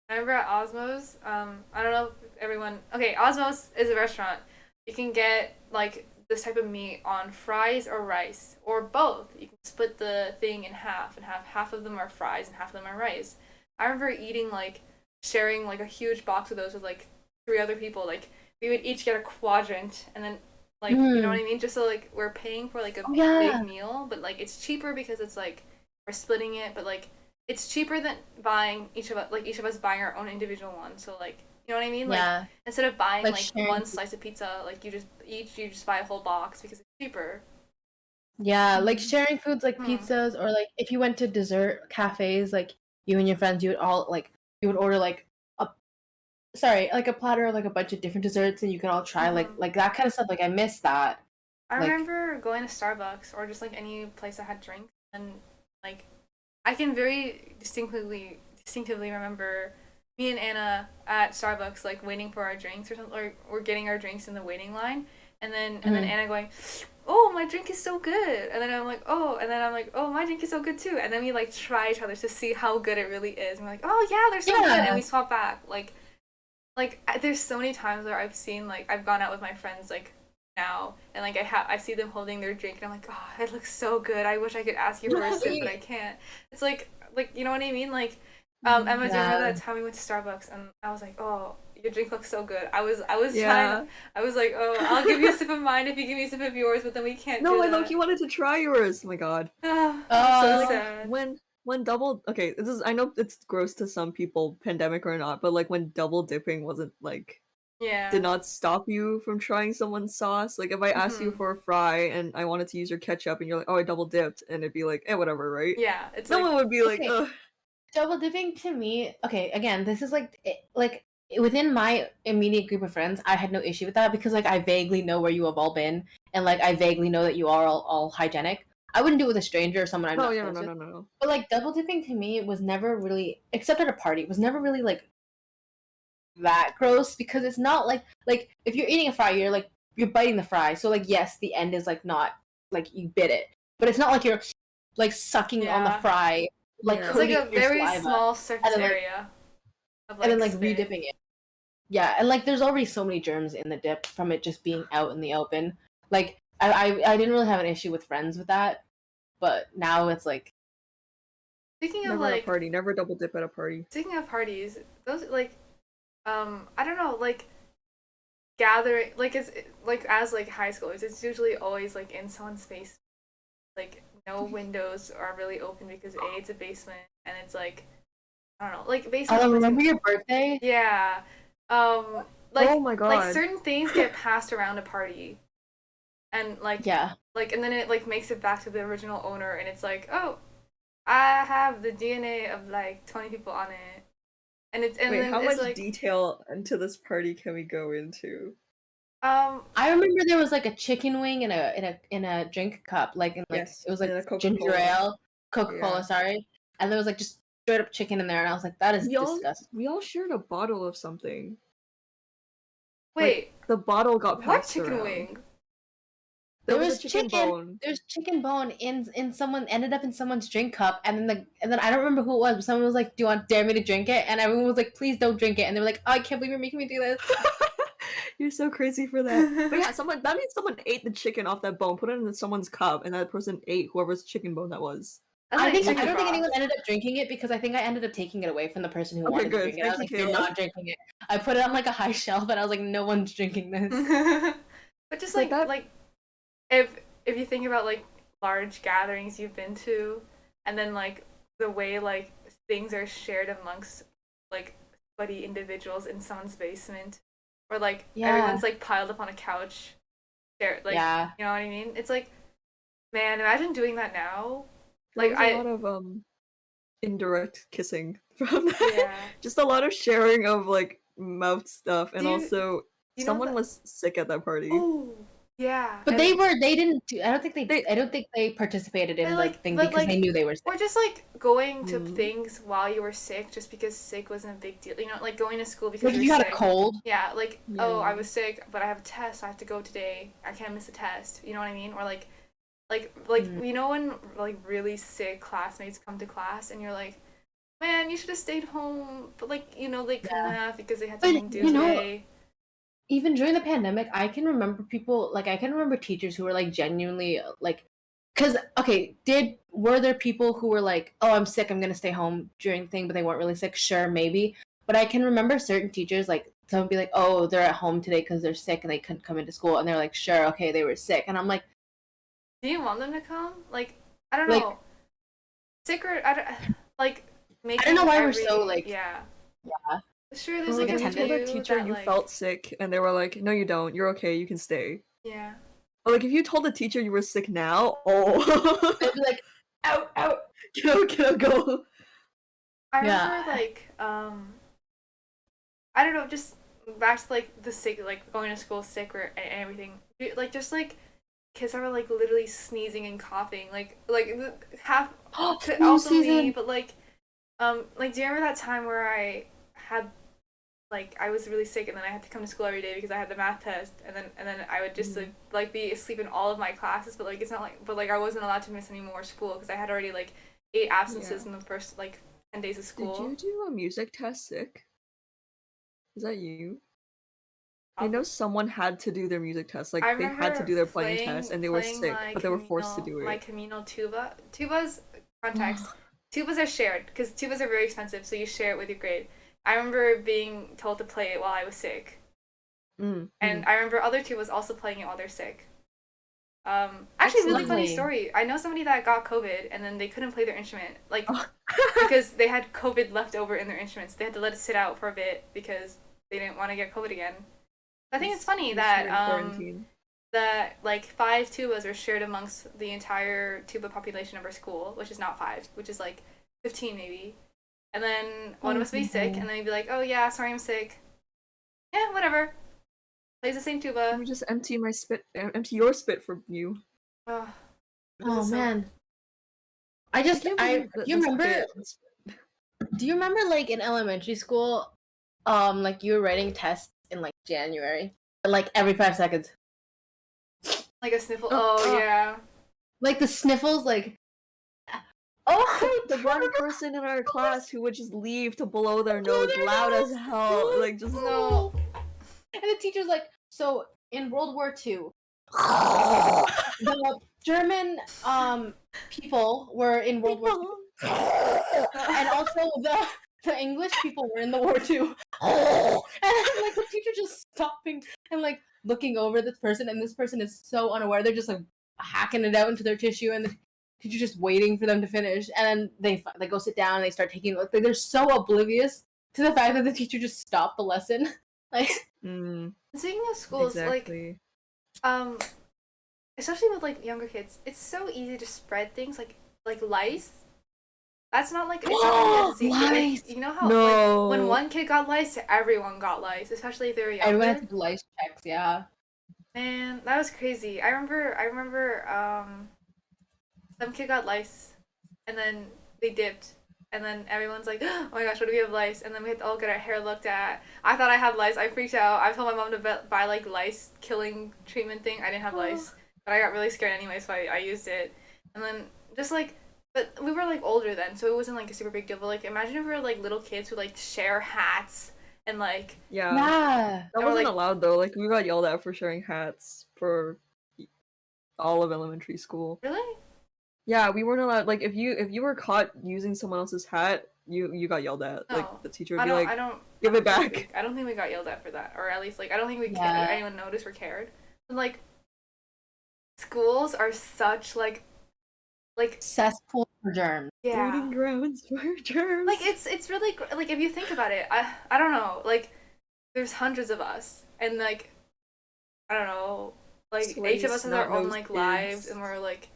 I remember at Osmos. I don't know if everyone. Okay, Osmos is a restaurant. You can get like this type of meat on fries or rice or both. You can split the thing in half and have half of them are fries and half of them are rice. I remember eating like sharing like a huge box of those with like 3 other people. Like we would each get a quadrant and then like you know what Mm. I mean? Just so like we're paying for like a Oh big yeah. meal, but like it's cheaper because it's like we're splitting it, but like it's cheaper than buying each of us buying our own individual one. So like you know what I mean? Like Yeah. instead of buying Like like sharing. one slice of pizza, like you just buy a whole box because it's cheaper. Yeah, like Mhm. sharing foods like Hmm. pizzas or like if you went to dessert cafes, like you and your friends, you would all like you would order like a like a platter of like a bunch of different desserts and you could all try Hmm. like that kind of stuff. Like I miss that. I Like remember going to Starbucks or just like any place that had drinks and like I can very distinctively remember me and Anna at Starbucks like waiting for our drinks or something or we're getting our drinks in the waiting line and then mhm. Anna going, "Oh, my drink is so good." And then I'm like, "Oh," and then I'm like, "Oh, my drink is so good too." And then we like try each other to see how good it really is. And we're like, "Oh, yeah, they're so good." And Yeah. we swap back. There's so many times where I've seen like I've gone out with my friends like now and like I see them holding their drink and I'm like, oh, it looks so good. I wish I could ask you for a sip, but I can't. It's like you know what I mean? Like Mhm. Emma, do you remember Yeah. that time we went to Starbucks and I was like, oh, your drink looks so good. I was trying to Yeah. I was like, oh, I'll give you a sip of mine if you give me a sip of yours, but then we can't No, do I that. low-key wanted to try yours. Oh my god. Ah, I'm so Uh, Like sad. when double okay, this is I know it's gross to some people, pandemic or not, but like when double dipping wasn't like did Yeah. not stop you from trying someone's sauce. Like if I asked you Hmm. for a fry and I wanted to use your ketchup and you're like, "Oh, I double dipped," and it'd be like, "Eh, whatever, right?" Yeah, it's No like one would be like, okay. "Ugh." Double dipping to me, okay, again, this is like within my immediate group of friends, I had no issue with that because like I vaguely know where you have all been and like I vaguely know that you are all hygienic. I wouldn't do it with a stranger or someone I'm No, not yeah, no, close no, with. no, no, no. But like double dipping to me was never really, except at a party, was never really like that gross because it's not like if you're eating a fry, you're biting the fry. So like yes, the end is like not like you bit it, but it's not like you're like sucking on the yeah. fry, like It's Yeah. like coating a your very saliva, small and surface then like area of and then like like spit. redipping it. Yeah, and like there's already so many germs in the dip from it just being out in the open. Like I didn't really have an issue with friends with that, but now it's like Speaking of Never at a like party. Never double dip at a party. speaking of parties, those like I don't know, like gathering like it's like as like high schoolers, it's usually always like in someone's space. Like no windows are really open because A, it's a basement and it's like I don't know, like basement I opens remember your birthday. yeah. Um Oh like my like god. certain things get passed around a party and Yeah. and then it like makes it back to the original owner and it's like, "Oh, I have the DNA of like 20 people on it." And Wait, then how it's much like detail into this party can we go into? um I remember there was like a chicken wing in a drink cup, like in like Yes, it was like and a ginger Coca-Cola. ale, Coca-Cola, Yeah. sorry. And there was like just straight up chicken in there, and I was like, that is We all disgusting. we all shared a bottle of something. Like wait, the bottle got what passed chicken around. wing? There There was a was chicken chicken. bone. There's chicken bone in someone ended up in someone's drink cup, and then I don't remember who it was, but someone was like, "Do you want dare me to drink it?" And everyone was like, "Please don't drink it." And they were like, "Oh, I can't believe you're making me do this." You're so crazy for that. But yeah, someone that means someone ate the chicken off that bone, put it in someone's cup, and that person ate whoever's chicken bone that was. That's like I chicken don't think anyone broth. ended up drinking it because I think I ended up taking it away from the person who Okay, wanted to good. drink it. I Thank was you, like, "You're Kaila. not drinking it." I put it on like a high shelf, and I was like, "No one's drinking this." But just Like that. like if you think about like large gatherings you've been to, and then like the way like things are shared amongst like sweaty individuals in someone's basement, or like everyone's like piled up on a couch, share like you know what I mean? It's like, man, imagine doing that now. There Like was a lot of indirect kissing from that. yeah. Just a lot of sharing of like mouth stuff, and also you know someone was sick at that party. Oh, yeah. But they didn't do, I don't think they participated in the thing because they knew they were sick. Or just like going to things while you were sick just because sick wasn't a big deal. You know, like going to school because you had a cold. Yeah, like, oh, I was sick, but I have a test, so I have to go today. I can't miss a test. You know what I mean? Or like you know when like really sick classmates come to class and you're like, man, you should have stayed home, but like, you know, they couldn't have because they had something to do today. Even during the pandemic, I can remember teachers who were like genuinely like, because were there people who were like, oh, I'm sick, I'm gonna stay home during the thing, but they weren't really sick? Sure, maybe. But I can remember certain teachers, like, someone would be like, oh, they're at home today because they're sick and they couldn't come into school, and they're like, sure, okay, they were sick, and I'm like, do you want them to come? Like, I don't know, sick or I don't know why we're so like yeah. Sure, there's like if you told a teacher you felt sick and they were like, no, you don't, you're okay, you can stay. Yeah. But like if you told the teacher you were sick now, oh, they'd be like, out, go. I remember like I don't know, just back to like the sick, like going to school sick or and everything, like just like kids that were like literally sneezing and coughing, like half also me, but like do you remember that time where I had like I was really sick and then I had to come to school every day because I had the math test, and then I would just like be asleep in all of my classes, but like it's not like, but like I wasn't allowed to miss any more school because I had already like 8 absences in the first like 10 days of school. Did you do a music test sick? Is that you? I know someone had to do their music test, like they had to do their playing test and they were sick, but they were forced to do it. My communal tubas context. Tubas are shared because tubas are very expensive, so you share it with your grade. I remember being told to play it while I was sick. And I remember other tubas also playing it while they're sick. Actually, really funny story. I know somebody that got COVID and then they couldn't play their instrument, like because they had COVID left over in their instruments. They had to let it sit out for a bit because they didn't want to get COVID again. I think it's funny that that like 5 tubas are shared amongst the entire tuba population of our school, which is not 5, which is like 15 maybe. And then one of us would be sick, and then he'd be like, "Oh yeah, sorry, I'm sick." Yeah, whatever. Plays the same tuba. Let me just empty your spit for you. Oh man. Do you remember? Do you remember like in elementary school, like you were writing tests in like January, like every 5 seconds. Like a sniffle. Yeah. Like the sniffles, like. The one person in our class who would just leave to blow their nose loud as hell, like just no. And the teacher's like, so in World War II, the German people were in World War II, and also the English people were in the war too. And like the teacher just stopping and like looking over this person, and this person is so unaware. They're just like hacking it out into their tissue, and the teacher just waiting for them to finish. And then they go sit down and they start taking like they're so oblivious to the fact that the teacher just stopped the lesson. Like speaking of schools, like especially with like younger kids, it's so easy to spread things like lice. That's not like it's not like a disease. Like, you know how like, when one kid got lice, everyone got lice, especially if they were younger. Everyone had to do lice checks, yeah. Man, that was crazy. I remember some kid got lice, and then they dipped, and then everyone's like, oh my gosh, what do we have lice? And then we had to all get our hair looked at. I thought I had lice. I freaked out. I told my mom to buy like lice killing treatment thing. I didn't have lice, but I got really scared anyway, so I used it. And then just like, but we were like older then, so it wasn't like a super big deal. But like, imagine if we were like little kids who like share hats and like that wasn't allowed though. Like we got yelled at for sharing hats for all of elementary school. Really? Yeah, we weren't allowed. Like if you were caught using someone else's hat, you got yelled at. No, like the teacher would be like, give it back. I don't think we got yelled at for that, or at least like I don't think we cared. Anyone noticed or cared. And, like, schools are such, like Cesspool for germs. yeah. Breeding grounds for germs. Like, it's really, like, if you think about it, I don't know, like, there's hundreds of us, and, like, I don't know, like, Sweaty, each of us has our own, snot-nosed like, kids. lives, and we're, like,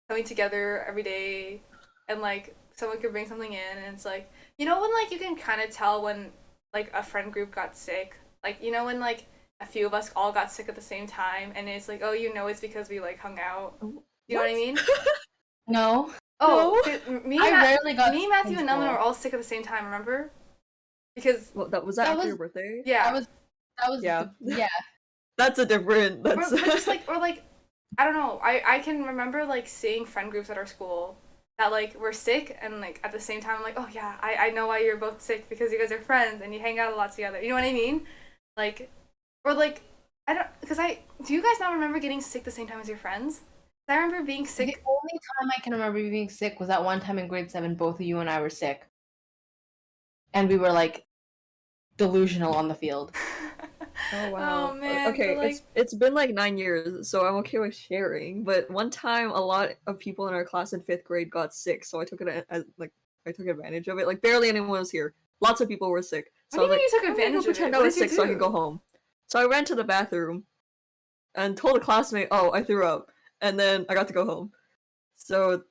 coming together every day, and, like, someone could bring something in, and it's, like, you know when, like, you can kind of tell when, like, a friend group got sick? Like, you know when, like, a few of us all got sick at the same time, and it's, like, oh, you know it's because we, like, hung out. You know what I mean? No. Oh, No. me, I rarely got me, sick Matthew, in and Nelman school. were all sick at the same time, remember? Because, Well, that That after was- your birthday? yeah. That was Yeah. yeah. That's a different. Or, That's but just, like, or, like, I don't know, I can remember, like, seeing friend groups at our school that, like, were sick, and, like, at the same time, I'm like, oh, yeah, I know why you're both sick, because you guys are friends, and you hang out a lot together. You know what I mean? Like, or, like, I don't, because do you guys not remember getting sick the same time as your friends? I remember being sick. The only time I can remember you being sick was that one time in grade 7, both of you and I were sick. And we were, like, delusional on the field. Oh wow. Oh man. Okay, but, like, it's been like 9 years, so I'm okay with sharing. But one time, a lot of people in our class in 5th grade got sick, so I took it as like I took advantage of it. Like barely anyone was here. Lots of people were sick, so what I do was you like, mean you took I'm gonna advantage go of pretend it? I What was did you sick so I could do? go home. So I ran to the bathroom and told a classmate, "Oh, I threw up," and then I got to go home. So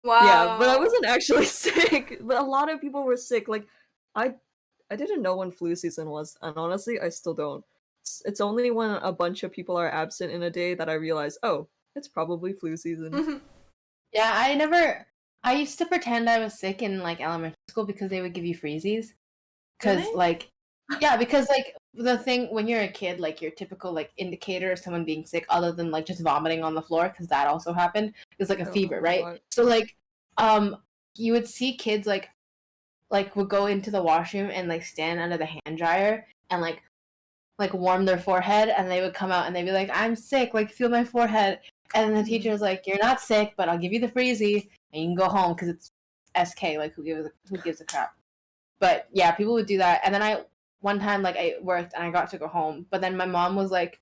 Wow. yeah, but I wasn't actually sick. But a lot of people were sick. Like I I didn't know when flu season was, and honestly, I still don't. It's only when a bunch of people are absent in a day that I realize, oh, it's probably flu season. Yeah, I used to pretend I was sick in, like, elementary school because they would give you freezies. Because, Really? like, yeah, because, like, the thing, when you're a kid, like, your typical, like, indicator of someone being sick, other than, like, just vomiting on the floor, because that also happened, is, like, a Oh, fever, right? God. So, like, you would see kids, like, would go into the washroom and, like, stand under the hand dryer and, like, warm their forehead, and they would come out and they'd be like, I'm sick, like, feel my forehead. And then the teacher was like, you're not sick, but I'll give you the freezy, and you can go home, because it's SK, like, who gives a crap. But yeah, people would do that. And then one time, like, I worked and I got to go home, but then my mom was like,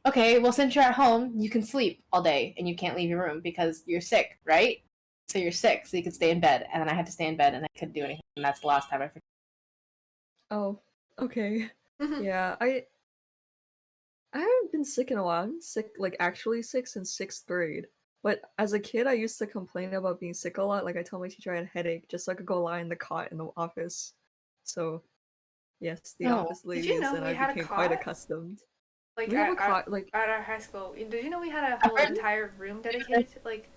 okay, well, since you're at home, you can sleep all day and you can't leave your room because you're sick, right? So you're sick, so you can stay in bed. And then I had to stay in bed and I couldn't do anything. And that's the last time I forgot. Oh, okay. Mhm. Yeah, I haven't been sick in a while. I've been sick, like actually sick since 6th grade. But as a kid, I used to complain about being sick a lot. Like I told my teacher I had a headache just so I could go lie in the cot in the office. So yes, the Oh. office Did you ladies know and we I had a became quite cot? accustomed. Like, We have a cot, like at our high school. Did you know we had a whole entire room dedicated to, like,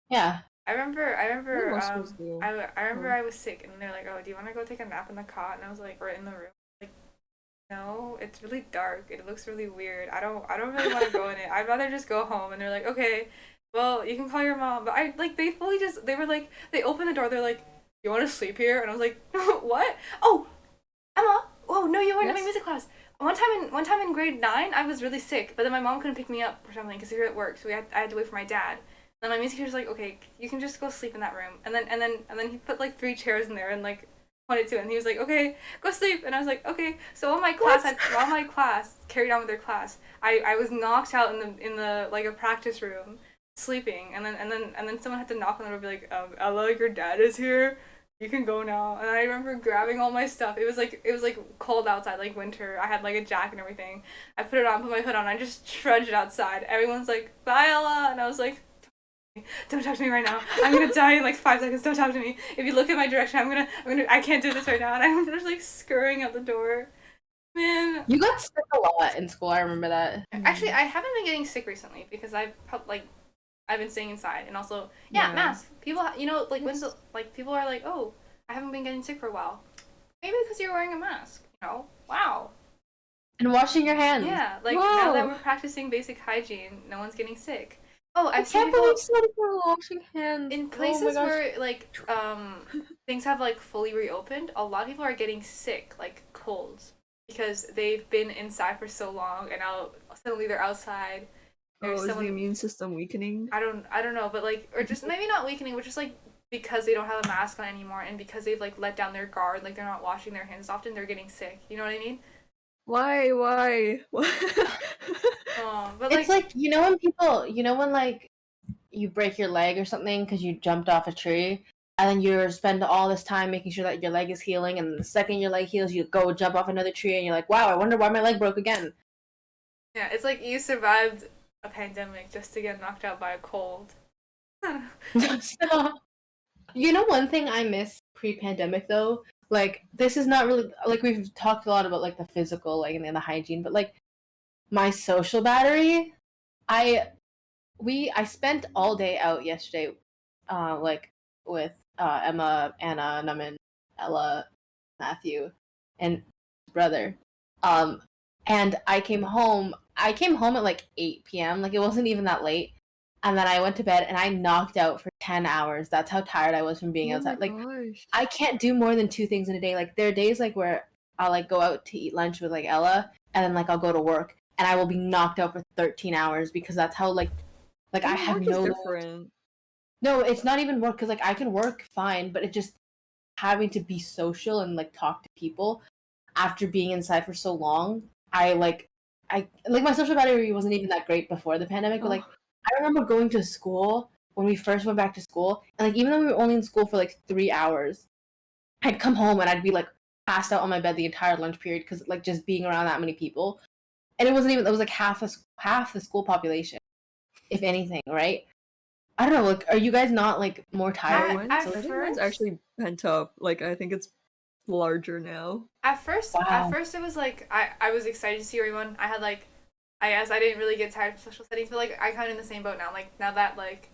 Yeah. I remember, most schools do. I remember I was sick, and they're like, oh, do you want to go take a nap in the cot? And I was like, or in the room. Like, no, it's really dark. It looks really weird. I don't really want to go in it. I'd rather just go home. And they're like, okay, well, you can call your mom. But they were like, they opened the door. They're like, you want to sleep here? And I was like, what? Oh, Emma. Oh no, you weren't in my Yes? music class. One time in grade 9, I was really sick, but then my mom couldn't pick me up or something because we were at work, so I had to wait for my dad. And then my music teacher was like, okay, you can just go sleep in that room. And then he put like 3 chairs in there and like pointed to it, and he was like, okay, go sleep. And I was like, okay. So while my class carried on with their class, I was knocked out in the like a practice room sleeping, and then someone had to knock on the door and be like, Ella, your dad is here. You can go now. And I remember grabbing all my stuff. It was like cold outside, like winter. I had like a jacket and everything. I put it on, put my hood on. I just trudged outside. Everyone's like, bye, Ella. And I was like, don't talk to me right now. I'm gonna die in like 5 seconds. Don't talk to me. If you look in my direction, I can't do this right now. And I'm just like scurrying out the door. Man. You got sick a lot in school. I remember that. Actually, I haven't been getting sick recently because I've been staying inside, and also Yeah. mask. People, like like people are like, oh, I haven't been getting sick for a while. Maybe because you're wearing a mask. Wow. And washing your hands. Yeah, like now Wow. that we're practicing basic hygiene, no one's getting sick. Oh, I I've seen can't people believe somebody for washing hands. in Oh my places gosh. where like things have like fully reopened. A lot of people are getting sick, like colds, because they've been inside for so long, and now suddenly they're outside. There's is someone the immune system weakening? I don't know, but like, or just maybe not weakening, but just like because they don't have a mask on anymore, and because they've like let down their guard, like they're not washing their hands often, they're getting sick. You know what I mean? Why? Like Oh, but It's like, you know when like you break your leg or something because you jumped off a tree, and then you spend all this time making sure that your leg is healing, and the second your leg heals, you go jump off another tree, and you're like, wow, I wonder why my leg broke again. yeah, it's like you survived a pandemic just to get knocked out by a cold. You know, one thing I miss pre-pandemic though, like this is not really like we've talked a lot about like the physical, like and the hygiene, but like my social battery, I I spent all day out yesterday, like with Emma, Anna, Naman, Ella, Matthew, and his brother. And I came home. I came home at like 8 p.m. Like it wasn't even that late. And then I went to bed and I knocked out for 10 hours. That's how tired I was from being outside. Like gosh. I can't do more than 2 things in a day. Like there are days like where I'll like go out to eat lunch with like Ella, and then like I'll go to work and I will be knocked out for 13 hours because that's how like I have work no is different. No, it's not even work because like I can work fine, but it just having to be social and like talk to people after being inside for so long. I like my social battery wasn't even that great before the pandemic, but like I remember going to school when we first went back to school, and like even though we were only in school for like 3 hours, I'd come home and I'd be like passed out on my bed the entire lunch period because like just being around that many people, and it was like half the school population, if anything, right? I don't know. Like, are you guys not like more tired? At So I think mine's first- actually pent up. Like I think it's larger now. At first, Wow. it was like I was excited to see everyone. I had like, I guess I didn't really get tired of social settings, but like I kind of in the same boat now. Like now that like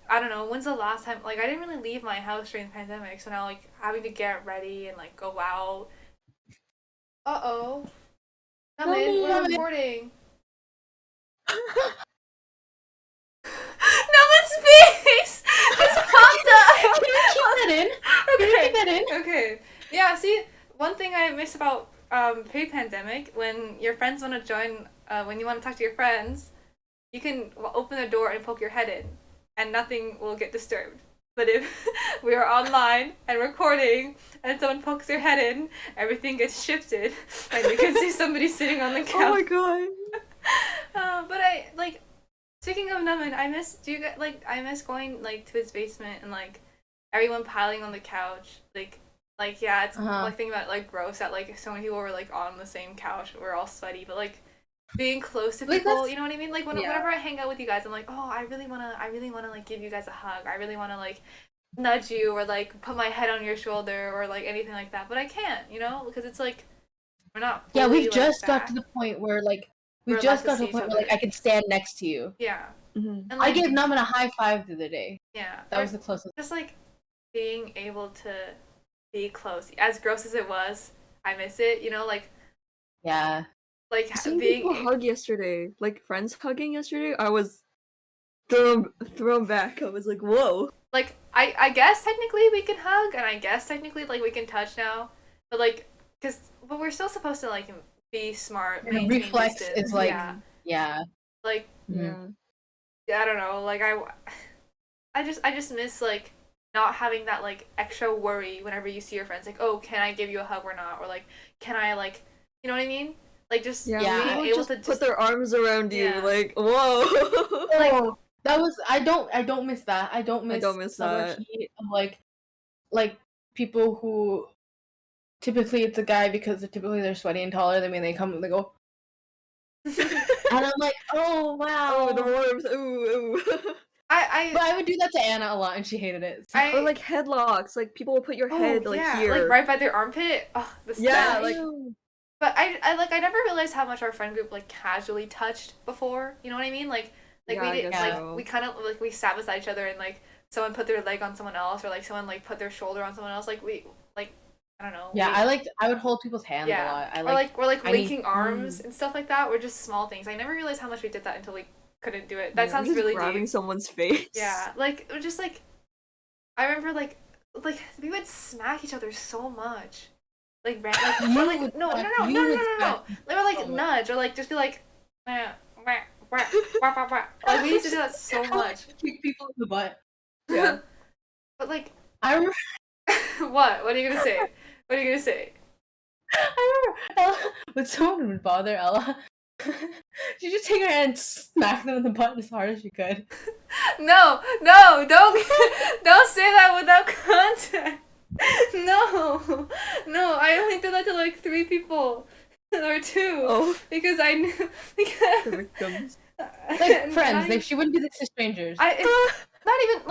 I don't know, when's the last time like I didn't really leave my house during the pandemic, so now like having to get ready and like go out. Uh-oh. Come in, we're recording. No one's face just popped up. Can we keep that in? Okay. Keep that in. Okay. Yeah, see, one thing I miss about pre-pandemic, when your friends want to join, when you want to talk to your friends, you can open the door and poke your head in, and nothing will get disturbed. But if we are online and recording, and someone pokes their head in, everything gets shifted, and you can see somebody sitting on the couch. Oh my god. But I like. Speaking of Naman, I miss I miss going like to his basement and like everyone piling on the couch. Like yeah, it's like thinking about like gross that like so many people were like on the same couch. We're all sweaty, but like being close to people, you know what I mean? Like whenever I hang out with you guys, I'm like, oh, I really wanna like give you guys a hug. I really wanna like nudge you or like put my head on your shoulder or like anything like that. But I can't, you know, because it's like we're not. Yeah, fully, we've just got back. to the point where like we've We're just allowed got to to the see point each where like other. I could stand next to you. Yeah. Mm-hmm. And, I like, gave Naman a high five the other day. Yeah. That was the closest. Just like being able to be close. As gross as it was, I miss it, you know, like Yeah. like Seeing being people hug yesterday, like friends hugging yesterday, I was thrown back. I was like, whoa. like I guess technically we can hug and I guess technically like we can touch now. But like but we're still supposed to like be smart, maintain Reflex distance. is like yeah. Like Yeah. I don't know, like I just miss like not having that like extra worry whenever you see your friends like, oh, can I give you a hug or not, or like can I like, you know what I mean, like just being People able just to put their arms around you, Yeah. like whoa. Oh, that was I don't miss that. I don't miss summer that. heat of like people who typically it's a guy because they're sweaty and taller than me and they come and they go and I'm like, oh wow. Oh, the warmth. Ooh, ooh. But I would do that to Anna a lot and she hated it. So. Or like headlocks, like people will put your head like yeah, here, like right by their armpit. Oh, the yeah, stench. like But I never realized how much our friend group like casually touched before. You know what I mean? Like Yeah, we did I guess like so. we kind of like we sat beside each other and like someone put their leg on someone else or like someone like put their shoulder on someone else. Like we like I don't know. Yeah, I would hold people's hands a lot. We're like I linking need- arms and stuff like that. We're just small things. I never realized how much we did that until we couldn't do it. That yeah, sounds just really grabbing deep. someone's face. Yeah, like it was just like I remember like we would smack each other so much. Like or like no. They were like nudge or like just be like like we used to do that so much. Kick people in the butt. Yeah. But like I remember what? What are you gonna say? What are you gonna say? I remember Ella, when someone would bother Ella, She just take her hand and smack them in the butt as hard as she could. No, don't say that without context. No, I only did that to like 3 people or 2 because I knew The victims. Like friends, she wouldn't do this to strangers. Not even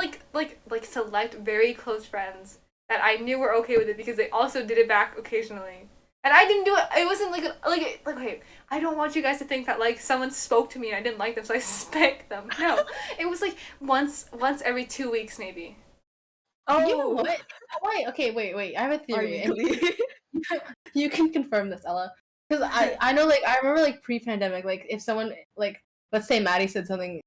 like select very close friends that I knew were okay with it because they also did it back occasionally. And I didn't do it. It wasn't like okay. I don't want you guys to think that like someone spoke to me and I didn't like them, so I spanked them. No, it was like once every 2 weeks maybe. Oh, you know what? Wait, okay, wait. I have a theory. You can confirm this, Ella, because I know like I remember like pre-pandemic, like if someone like let's say Maddie said something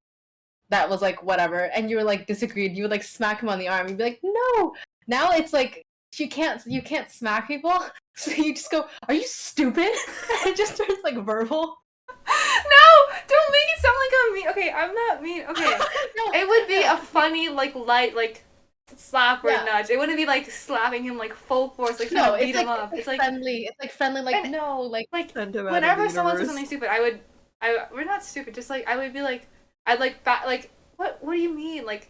that was like whatever, and you were like disagreed, you would like smack him on the arm. You'd be like, no. Now it's like you can't smack people, so you just go, "Are you stupid?" And it just turns like verbal. No, don't make it sound like I'm mean. Okay, I'm not mean. Okay, No. It would be a funny like light like slap or nudge. It wouldn't be like slapping him like full force, like trying to beat him up. It's like friendly. It's like friendly. Like no, like whenever someone says something stupid, we're not stupid. Just like I would be like, I'd like what do you mean like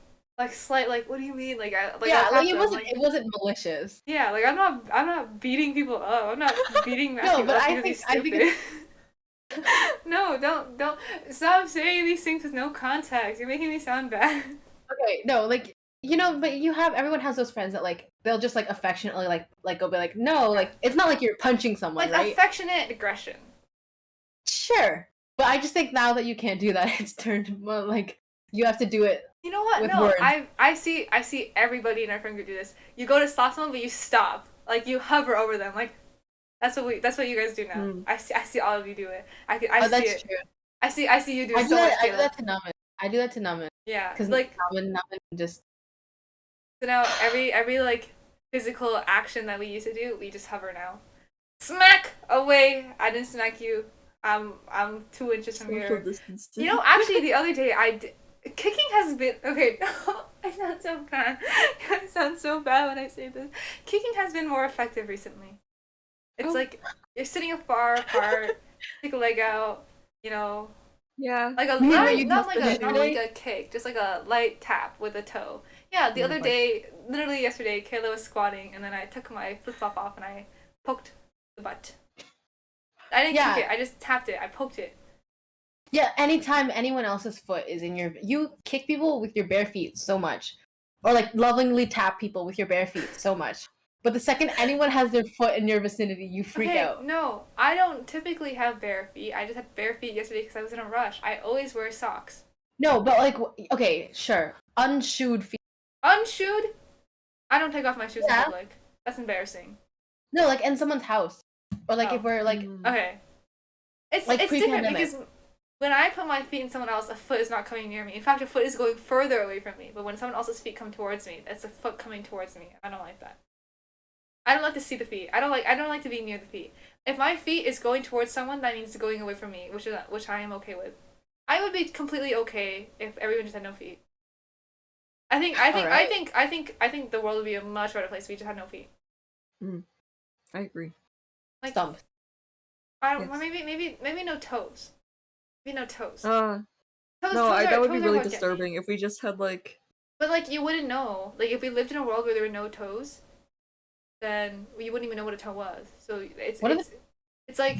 slight like what do you mean like I like yeah like it wasn't malicious. Yeah, like I'm not beating people up. I'm not beating Matthew but up because he's stupid. No, don't stop saying these things with no context. You're making me sound bad. Okay, no, like but everyone has those friends that like they'll just like affectionately like go be like no, like it's not like you're punching someone, like right? Affectionate aggression. Sure, but I just think now that you can't do that, it's turned like you have to do it. You know what? No, words. I see everybody in our friend group do this. You go to stop someone, but you stop. Like you hover over them. Like that's what you guys do now. I see all of you do it. I see that's it. True. I see you do it so much. I do that to Naman. I do that to Naman. Yeah, because like Naman just. So now every like physical action that we used to do, we just hover now. Smack away! I didn't smack you. I'm 2 inches from here. You know, actually, the other day kicking has been okay. No, I sound so bad. I sound so bad when I say this. Kicking has been more effective recently. It's like you're sitting far apart, take a leg out, you know. Yeah. Like not like a kick, just like a light tap with a toe. Yeah, the other day, literally yesterday, Kaila was squatting, and then I took my flip-flop off and I poked the butt. I didn't kick it, I just tapped it, I poked it. Yeah, anytime anyone else's foot is in you kick people with your bare feet so much. Or like lovingly tap people with your bare feet so much. But the second anyone has their foot in your vicinity, you freak out. No, I don't typically have bare feet. I just had bare feet yesterday because I was in a rush. I always wear socks. No, but like, okay, sure. Unshoed feet. Unshoed? I don't take off my shoes in public. That's embarrassing. No, like in someone's house. Or like if we're like... Okay. It's different because when I put my feet in someone else, a foot is not coming near me. In fact, a foot is going further away from me. But when someone else's feet come towards me, it's a foot coming towards me. I don't like that. I don't like to see the feet. I don't like to be near the feet. If my feet is going towards someone, that means going away from me, which I am okay with. I would be completely okay if everyone just had no feet. I think the world would be a much better place if we just had no feet. I agree. Like stump. Maybe no toes. Maybe no toes. Toes that would be really disturbing if we just had like. But like you wouldn't know. Like if we lived in a world where there were no toes, then you wouldn't even know what a toe was. So it's like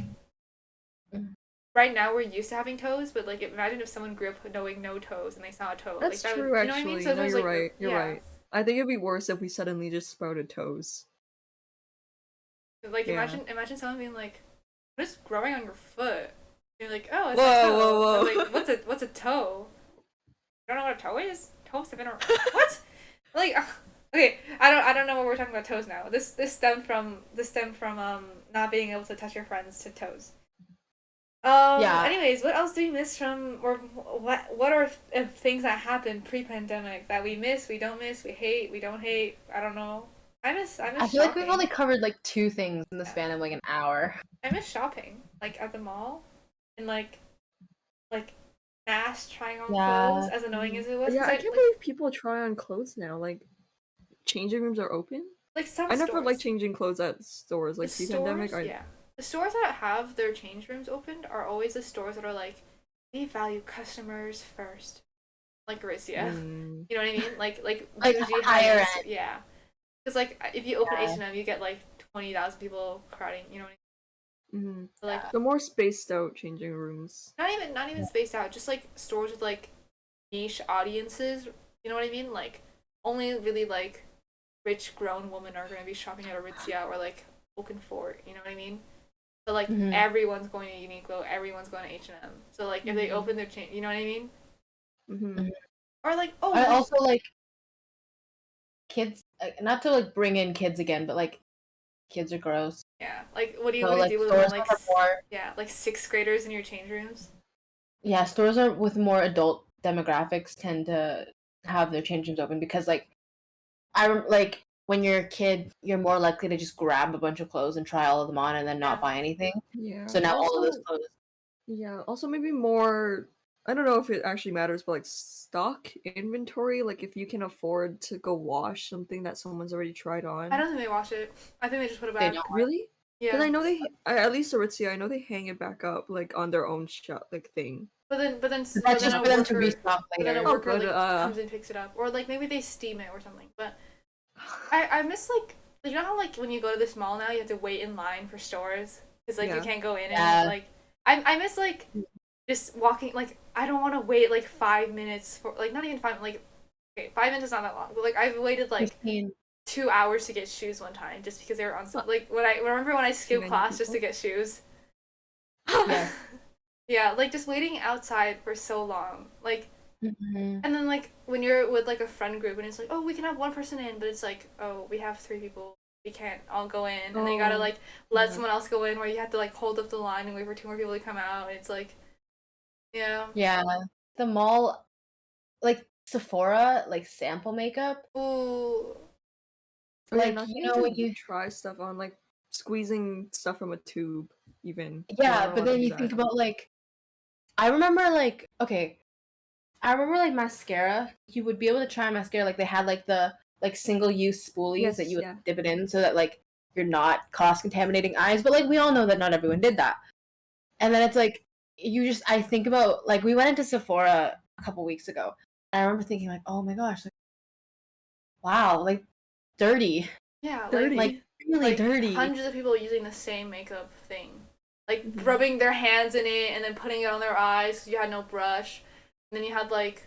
right now we're used to having toes, but like imagine if someone grew up knowing no toes and they saw a toe. That's like, true, actually. You know what I mean? So you're right. You're right. I think it'd be worse if we suddenly just sprouted toes. Like imagine someone being like, "What is growing on your foot?" And you're like, "Oh, it's whoa. Like, what's a toe? You don't know what a toe is? Toes have been around. What? Like, okay, I don't know what we're talking about toes now. This stemmed from not being able to touch your friends to toes. Anyways, what else do we miss from, or what are things that happened pre-pandemic that we miss, we don't miss, we hate, we don't hate? I don't know. I miss I feel shopping. like we've only covered like 2 things in the span of like an hour. I miss shopping, like at the mall, and like mass trying on clothes, as annoying as it was. Yeah, I can't believe people try on clothes now. Like, changing rooms are open. Like some I never stores. like changing clothes at stores. Like pre-pandemic, yeah. the stores that have their change rooms opened are always the stores that are like, we value customers first, like Aritzia. You know what I mean? Like bougie higher high-end. end. Yeah, because like if you open Yeah. H&M, you get like 20,000 people crowding. You know what I mean? So, like The more spaced out changing rooms. not even spaced out, just like stores with like niche audiences. You know what I mean? Like only really like rich grown women are gonna be shopping at Aritzia or like Oaken Fort. You know what I mean? So like everyone's going to Uniqlo, everyone's going to H&M. So like if they open their chain, you know what I mean? Or like I also like kids, not to like bring in kids again, but like kids are gross. Yeah, like what do you So, do with stores like are more, like sixth graders in your change rooms? yeah, stores are with more adult demographics tend to have their change rooms open because like like when you're a kid, you're more likely to just grab a bunch of clothes and try all of them on and then not buy anything. Yeah. So now all of those Also, clothes. yeah. Also, maybe more. I don't know if it actually matters, but like stock inventory. Like if you can afford to go wash something that someone's already tried on. I don't think they wash it. I think they just put it They back. don't. Really? Because Yeah. I know at least Aritzia, I know they hang it back up like on their own shop like thing. But then That's just for them to worker, restock but then a later. Oh, worker good, like comes and picks it up, or like maybe they steam it or something. But I miss like you know how like when you go to this mall now you have to wait in line for stores because like you Yeah. can't go in Yeah. and like I miss like just walking like I don't want to wait like 5 minutes for like not even five like okay 5 minutes is not that long but like I've waited like 15. 2 hours to get shoes one time just because they were on like when I remember when I skipped class just to get shoes. Yeah. Yeah, like just waiting outside for so long. Like Mm-hmm. and then like when you're with like a friend group and it's like, oh, we can have one person in, but it's like, oh, we have 3 people. We can't all go in. And then you gotta like let someone else go in where you have to like hold up the line and wait for 2 more people to come out. And it's like yeah. Yeah. The mall, like Sephora, like sample makeup. Ooh. Like, not you know, when you try stuff on like squeezing stuff from a tube even. yeah, but then you think about like I remember like okay, I remember like mascara. You would be able to try mascara like they had like the like single use spoolies that you would dip it in so that like you're not cross contaminating eyes. But like we all know that not everyone did that. And then it's like I think about like we went into Sephora a couple weeks ago. And I remember thinking like, oh my gosh, like wow, like dirty. Yeah, dirty. Like really like dirty. hundreds of people using the same makeup thing. Like rubbing their hands in it and then putting it on their eyes because you had no brush. And then you had like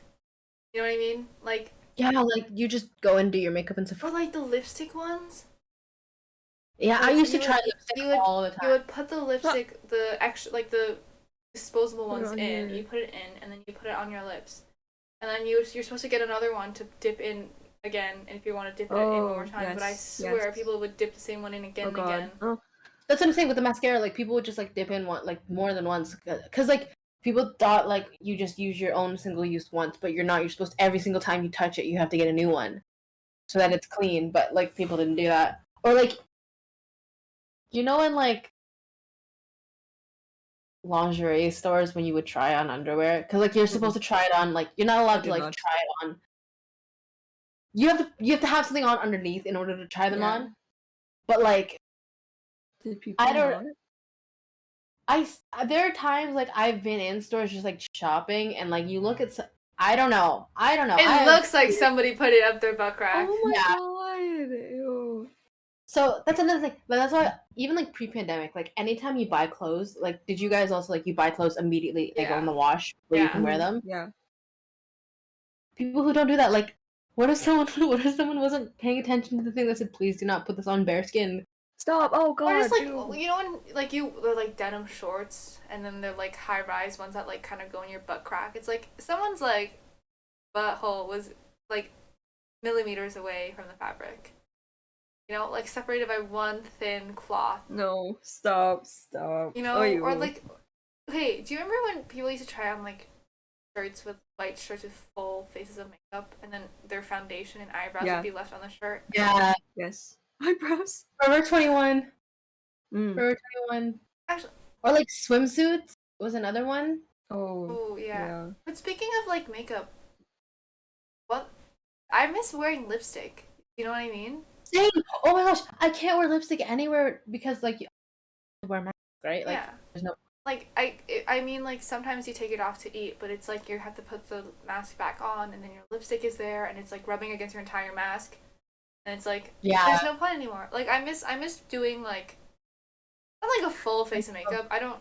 you know what I mean? Like yeah, like you just go and do your makeup in Sephora. or like the lipstick ones. Yeah, like, I used to try lipstick all the time. You would put the lipstick, the extra, like the disposable ones in. You put it in, and then you put it on your lips, and then you're supposed to get another one to dip in again, and if you want to dip it in one more time. But I swear, people would dip the same one in again and again. Oh. That's what I'm saying with the mascara. Like people would just like dip in one, like more than once, because like people thought like you just use your own single use once, but you're not. You're supposed to, every single time you touch it, you have to get a new one, so that it's clean. But like people didn't do that, or like. You know, in like lingerie stores when you would try on underwear, because like you're supposed to try it on, like you're not allowed to like try it on. You have to have something on underneath in order to try them on. But like, did people? There are times like I've been in stores just like shopping and like you look at. I don't know. It looks like somebody put it up their butt crack. Oh my god! Ew. So that's another thing. But that's why even like pre-pandemic, like anytime you buy clothes, like did you guys also like you buy clothes immediately they go in the wash where you can wear them? Yeah. People who don't do that, like, what if someone wasn't paying attention to the thing that said please do not put this on bare skin? Stop! Oh god! Or just like you know when like they're like denim shorts and then they're like high rise ones that like kind of go in your butt crack. It's like someone's like butthole was like millimeters away from the fabric. You know, like separated by one thin cloth. No, stop. You know, or like, hey, do you remember when people used to try on like shirts with white shirts with full faces of makeup, and then their foundation and eyebrows would be left on the shirt? Yeah. Yes. Eyebrows. Forever 21. Forever 21. Actually, or like swimsuits was another one. Oh yeah. But speaking of like makeup, what I miss wearing lipstick. You know what I mean? Same. Oh my gosh, I can't wear lipstick anywhere because like you wear right? Like, Yeah. there's no. Like, I mean, like, sometimes you take it off to eat, but it's like you have to put the mask back on, and then your lipstick is there, and it's like rubbing against your entire mask, and it's like, there's no point anymore. Like, I miss doing like, not like a full face of makeup. I don't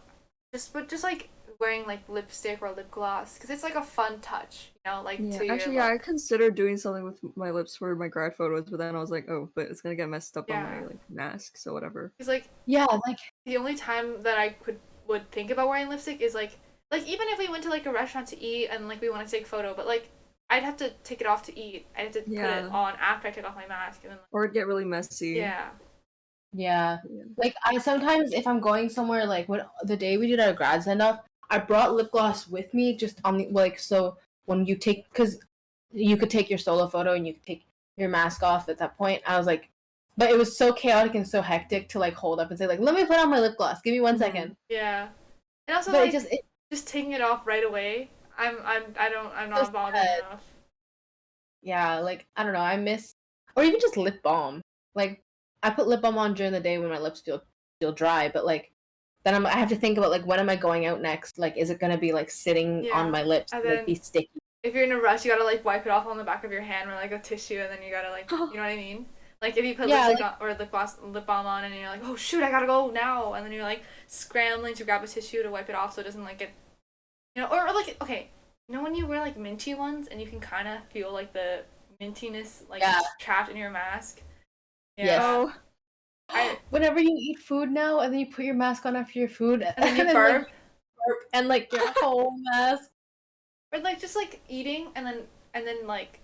but just like wearing like lipstick or lip gloss, because it's like a fun touch, you know, like to your actually, look. I considered doing something with my lips for my grad photos, but then I was like, oh, but it's gonna get messed up on my like mask, so whatever. Because like like the only time that I would think about wearing lipstick is like even if we went to like a restaurant to eat and like we want to take a photo, but like I'd have to take it off to eat. I'd have to put it on after I take off my mask, and then like, or it'd get really messy. Yeah. Like, I sometimes, if I'm going somewhere, like, when the day we did our grad send-off, I brought lip gloss with me just on the, like, so when you take, because you could take your solo photo and you could take your mask off at that point. I was like, but it was so chaotic and so hectic to, like, hold up and say, like, let me put on my lip gloss. Give me 1 second. Yeah. And also, but like, just taking it off right away, I'm not bothered enough. Yeah, like, I don't know, I miss, or even just lip balm. Like, I put lip balm on during the day when my lips feel dry, but like then I have to think about like when am I going out next? Like, is it gonna be like sitting on my lips and like be sticky? If you're in a rush, you gotta like wipe it off on the back of your hand with like a tissue, and then you gotta like, you know what I mean? Like if you put lipstick on, or lip balm on, and you're like, oh shoot, I gotta go now, and then you're like scrambling to grab a tissue to wipe it off so it doesn't like get, you know, or like, okay, you know when you wear like minty ones and you can kind of feel like the mintiness like trapped in your mask. Yeah. Whenever you eat food now, and then you put your mask on after your food, and then you burp, and like your whole mask, or like just like eating, and then like,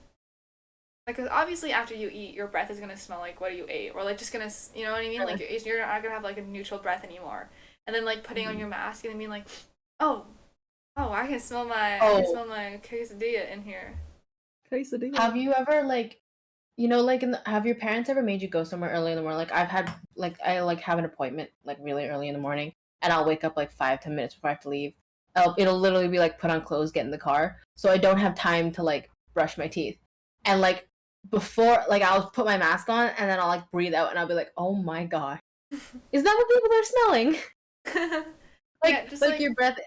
cause obviously after you eat, your breath is gonna smell like what you ate, or like just gonna, you know what I mean? Like you're not gonna have like a neutral breath anymore, and then like putting on your mask and then being like, oh, I can smell my quesadilla in here. Quesadilla. Have you ever like, you know, like have your parents ever made you go somewhere early in the morning? Like I've had, like I like have an appointment like really early in the morning, and I'll wake up like 5-10 minutes before I have to leave. It'll literally be like put on clothes, get in the car, so I don't have time to like brush my teeth. And like before, like I'll put my mask on and then I'll like breathe out and I'll be like, oh my god, is that what people are smelling? Like just like your breath,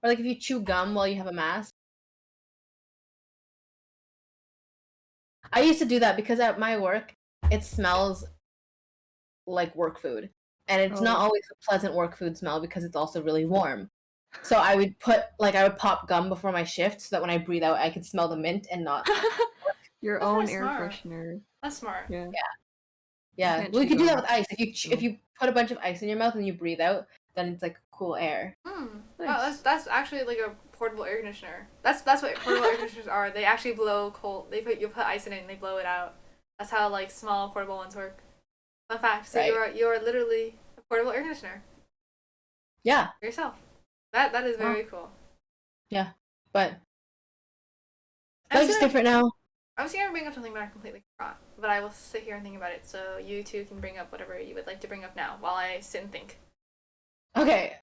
or like if you chew gum while you have a mask. I used to do that because at my work, it smells like work food. And it's not always a pleasant work food smell because it's also really warm. So I would pop gum before my shift so that when I breathe out, I could smell the mint and not your own air freshener. That's smart. Yeah. Well, you could do that with ice. If you put a bunch of ice in your mouth and you breathe out, then it's like cool air. Nice. Oh, that's actually like a portable air conditioner. That's what portable air conditioners are. They actually blow cold. You put ice in it and they blow it out. That's how like small portable ones work. Fun fact. So you're literally a portable air conditioner. Yeah. For yourself. That is very cool. Yeah, but life's different now. I was going to bring up something, but I completely forgot. But I will sit here and think about it, so you two can bring up whatever you would like to bring up now while I sit and think. Okay.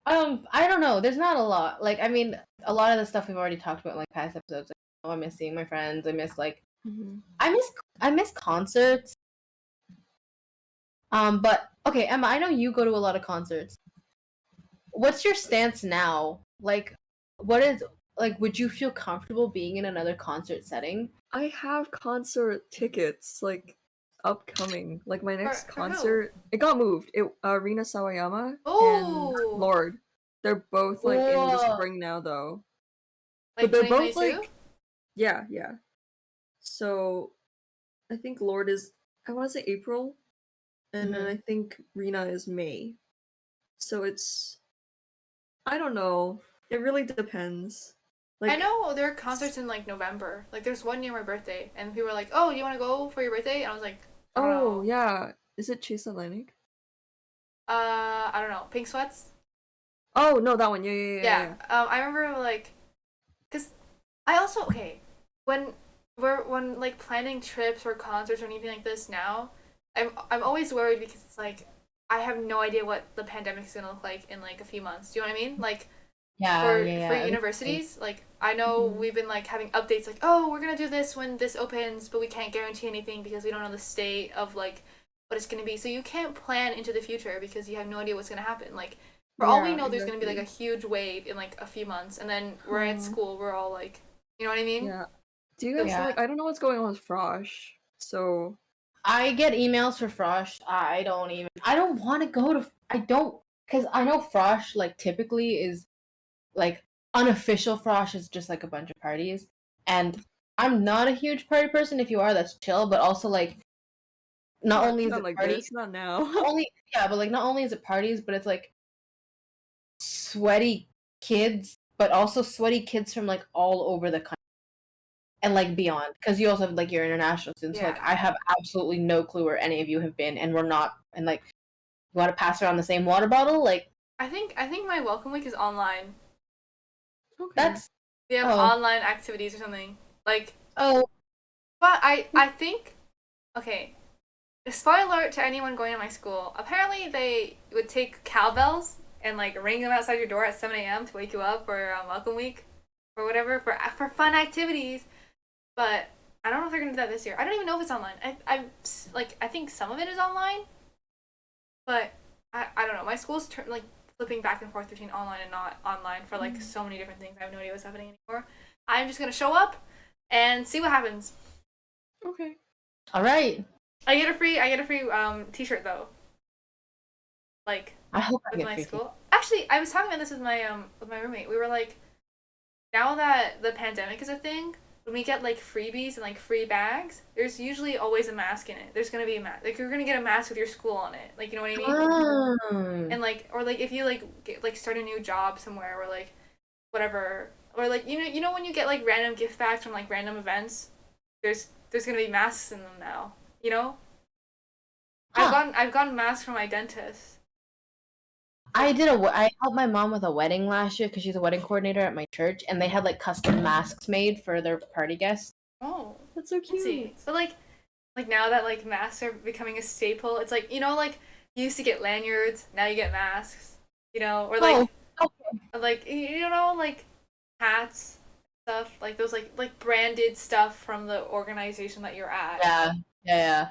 I don't know. There's not a lot. Like, I mean, a lot of the stuff we've already talked about in like past episodes. Like, I miss seeing my friends. I miss like, I miss concerts. But okay, Emma, I know you go to a lot of concerts. What's your stance now? Like, would you feel comfortable being in another concert setting? I have concert tickets, like, upcoming. Like, my next concert, it got moved. Rina Sawayama and Lorde. They're both, like, in the spring now, though. Like, but they're both, like... Yeah. So, I think Lorde is, I want to say April, and then I think Rina is May. So it's... I don't know. It really depends. Like, I know there are concerts in like November. Like there's one near my birthday, and people were like, "Oh, you want to go for your birthday?" And I was like, I don't know. Yeah. Is it Chase Atlantic? I don't know. Pink Sweats. Oh no, that one. Yeah. I remember like, cause I also when like planning trips or concerts or anything like this now, I'm always worried because it's like I have no idea what the pandemic is gonna look like in like a few months. Do you know what I mean? Like, for universities, like I know we've been like having updates like, oh, we're gonna do this when this opens, but we can't guarantee anything because we don't know the state of like what it's going to be. So you can't plan into the future because you have no idea what's going to happen. Like, for all we know, there's going to be like a huge wave in like a few months, and then we're at school, we're all like, you know what I mean? Yeah. Do you guys like? I don't know what's going on with Frosh, so I get emails for Frosh. I don't want to go to. I don't, because I know Frosh like typically is like unofficial Frosh is just like a bunch of parties, and I'm not a huge party person. If you are, that's chill. But also like, not only is it like parties, this, not now. but like not only is it parties, but it's like sweaty kids, but also sweaty kids from like all over the country and like beyond, because you also have like your international students. So like I have absolutely no clue where any of you have been, and we're not, and like you want to pass around the same water bottle. Like I think my welcome week is online. Okay. We have online activities or something like. But I think, okay, spoiler alert to anyone going to my school. Apparently they would take cowbells and like ring them outside your door at 7 a.m. to wake you up for welcome week or whatever for fun activities. But I don't know if they're gonna do that this year. I don't even know if it's online. I think some of it is online, but I don't know. My school's like flipping back and forth between online and not online for like so many different things. I have no idea what's happening anymore. I'm just gonna show up and see what happens. Okay. All right. I get a free t-shirt though. Like I hope I with get my free school. Actually, I was talking about this with my roommate. We were like, now that the pandemic is a thing, when we get like freebies and like free bags, there's usually always a mask in it. There's gonna be a mask. Like you're gonna get a mask with your school on it. Like you know what I mean? And like, or like if you like start a new job somewhere or like whatever, or like you know when you get like random gift bags from like random events, there's gonna be masks in them now. You know? I've gotten masks from my dentist. I helped my mom with a wedding last year because she's a wedding coordinator at my church, and they had like custom masks made for their party guests. Oh, that's so cute. But like now that like masks are becoming a staple, it's like, you know, like you used to get lanyards, now you get masks, you know, or like like you know, like hats, stuff like those like branded stuff from the organization that you're at. Yeah.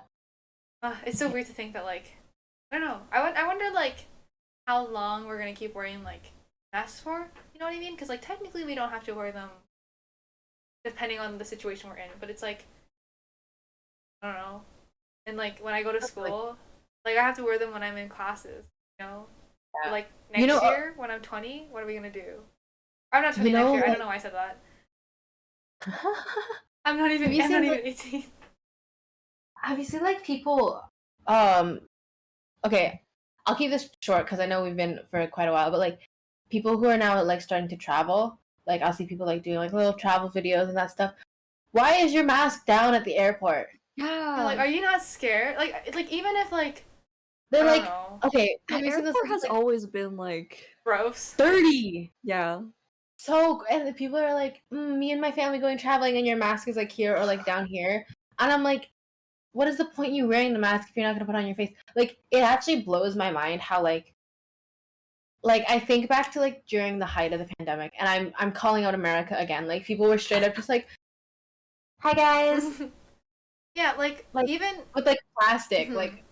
It's so weird to think that like I don't know. I wonder like how long we're gonna keep wearing like masks for. You know what I mean? Because like technically we don't have to wear them depending on the situation we're in. But it's like I don't know. And like when I go to school, like I have to wear them when I'm in classes. You know. Yeah. Or, like next year when I'm 20, what are we gonna do? I'm not 20 next year. I don't know why I said that. I'm not even 18. Have you seen like people okay, I'll keep this short because I know we've been for quite a while, but like people who are now like starting to travel, like I'll see people like doing like little travel videos and that stuff. Why is your mask down at the airport? Yeah. Like, are you not scared? Like even if like they're like okay, the airport has always been like gross. 30. Yeah. So and the people are like, me and my family going traveling, and your mask is like here or like down here, and I'm like, what is the point you wearing the mask if you're not gonna put it on your face? Like it actually blows my mind how like I think back to like during the height of the pandemic, and I'm calling out America again. Like people were straight up just like, "Hi guys." Yeah, like even with like plastic, like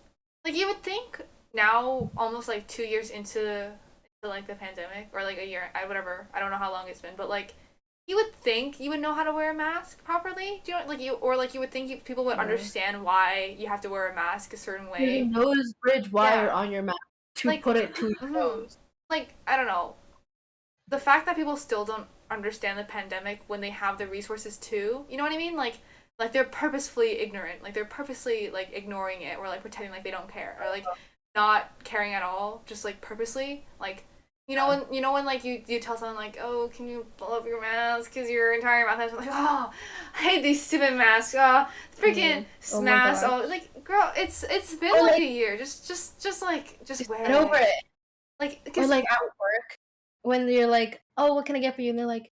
you would think now, almost like 2 years into like the pandemic or like a year, whatever. I don't know how long it's been, but like. You would think you would know how to wear a mask properly. Do you know, like you would think people would understand why you have to wear a mask a certain way. Your nose bridge wire on your mask to put it to your nose. Like I don't know, the fact that people still don't understand the pandemic when they have the resources too. You know what I mean? Like they're purposefully ignorant. Like they're purposely like ignoring it or like pretending like they don't care or like not caring at all. Just like purposely like. You know when like you tell someone like, oh, can you pull up your mask because your entire mouth has like, oh, I hate these stupid masks. Oh, freaking masks. Oh, like girl, it's been like a year. Just wear get over it. Like or like at work when you're like, oh, what can I get for you? And they're like,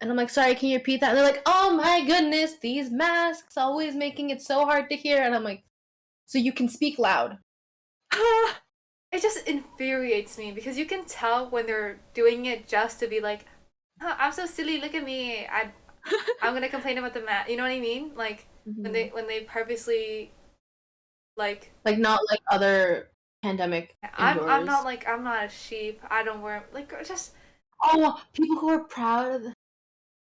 and I'm like, sorry, can you repeat that? And they're like, oh my goodness, these masks always making it so hard to hear. And I'm like, so you can speak loud. It just infuriates me because you can tell when they're doing it just to be like, oh, I'm so silly, look at me. I'm gonna complain about the mask. You know what I mean? Like when they purposely Like not like other pandemic I'm endures. not like I'm not a sheep. I don't wear like just Oh, people who are proud of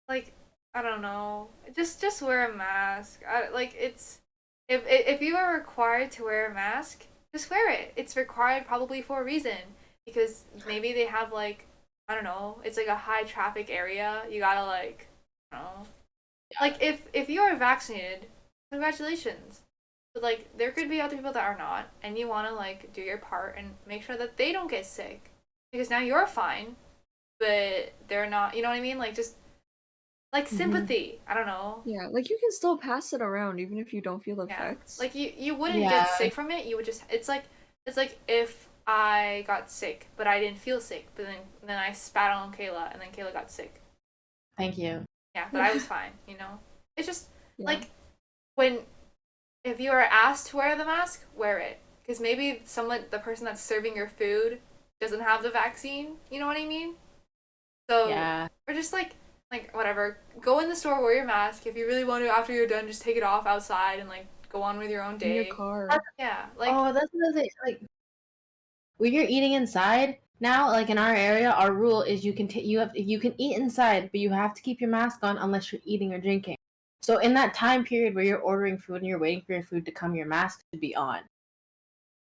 like I don't know. Just wear a mask. Like it's if you are required to wear a mask, just wear it. It's required probably for a reason because maybe they have like I don't know. It's like a high traffic area. You gotta like I don't know. Like if you are vaccinated, congratulations. But like there could be other people that are not, and you want to like do your part and make sure that they don't get sick because now you're fine, but they're not. You know what I mean? Like just like sympathy. I don't know. Yeah, like you can still pass it around even if you don't feel the Yeah. effects. Like you wouldn't yeah. get sick from it. You would just it's like if I got sick, but I didn't feel sick, but then I spat on Kayla and then Kayla got sick. Thank you. Yeah, but I was fine, you know? It's just Yeah. like when if you are asked to wear the mask, wear it. Because maybe the person that's serving your food doesn't have the vaccine. You know what I mean? So, Yeah. or just like whatever. Go in the store, wear your mask. If you really want to, after you're done, just take it off outside and like go on with your own In your day. car. Yeah, like Oh, that's another thing. Like when you're eating inside now, like in our area, our rule is you can eat inside, but you have to keep your mask on unless you're eating or drinking. So in that time period where you're ordering food and you're waiting for your food to come, your mask should be on.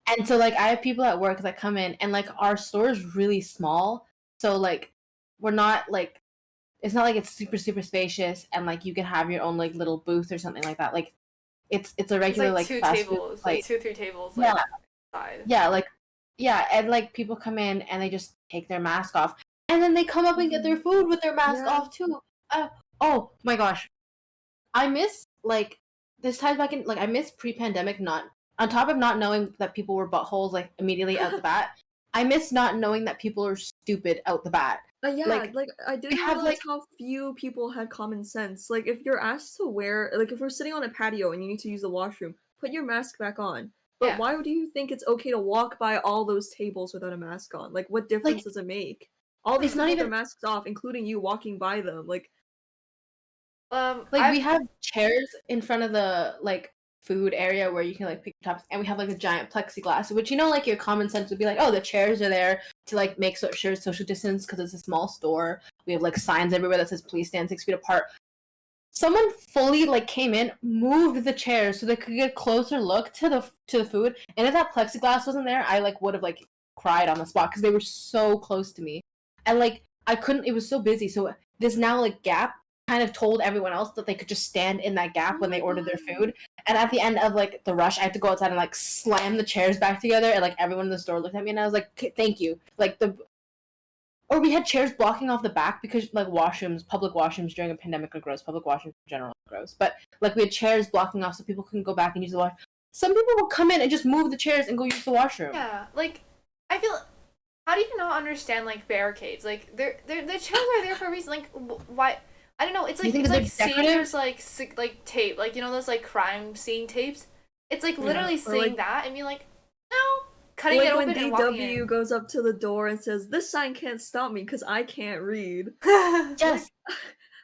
And so like I have people at work that come in and like our store is really small. So like we're not like it's not like it's super super spacious and like you can have your own like little booth or something like that. Like it's a it's regular like like two fast food tables, like place. 2 3 tables, Yeah, like side. yeah, like yeah, and like people come in and they just take their mask off, and then they come up and get their food with their mask Yeah. off too. Oh my gosh, I miss like this ties back in like I miss pre-pandemic not on top of not knowing that people were buttholes like immediately out the bat. I miss not knowing that people are stupid out the bat. Yeah, Like like I we didn't have realize like how few people had common sense. Like if you're asked to wear, like if we're sitting on a patio and you need to use the washroom, put your mask back on. But Yeah. why do you think it's okay to walk by all those tables without a mask on? Like what difference like does it make? All these it's not people with their even masks off, including you walking by them. like we I've have chairs in front of the like food area where you can like pick your tops, and we have like a giant plexiglass, which like your common sense would be like, oh, the chairs are there to like make sure social distance because it's a small store. We have like signs everywhere that says please stand 6 feet apart. Someone fully like came in, moved the chairs so they could get a closer look to the food, and if that plexiglass wasn't there, I like would have like cried on the spot because they were so close to me, and like I couldn't. It was so busy, so this now like gap kind of told everyone else that they could just stand in that gap when they ordered their food. And at the end of like the rush, I had to go outside and like slam the chairs back together, and like everyone in the store looked at me, and I was like, "Thank you." Like or we had chairs blocking off the back because like public washrooms during a pandemic are gross. Public washrooms in general are gross, but like we had chairs blocking off so people couldn't go back and use the washroom. Some people will come in and just move the chairs and go use the washroom. Yeah, like I feel. How do you not understand like barricades? Like the chairs are there for a reason. Like why? I don't know. It's like seeing there's like tape, like you know those like crime scene tapes. It's like literally seeing that and being like, no, cutting it open and walking in. DW goes up to the door and says, "This sign can't stop me because I can't read." Yes.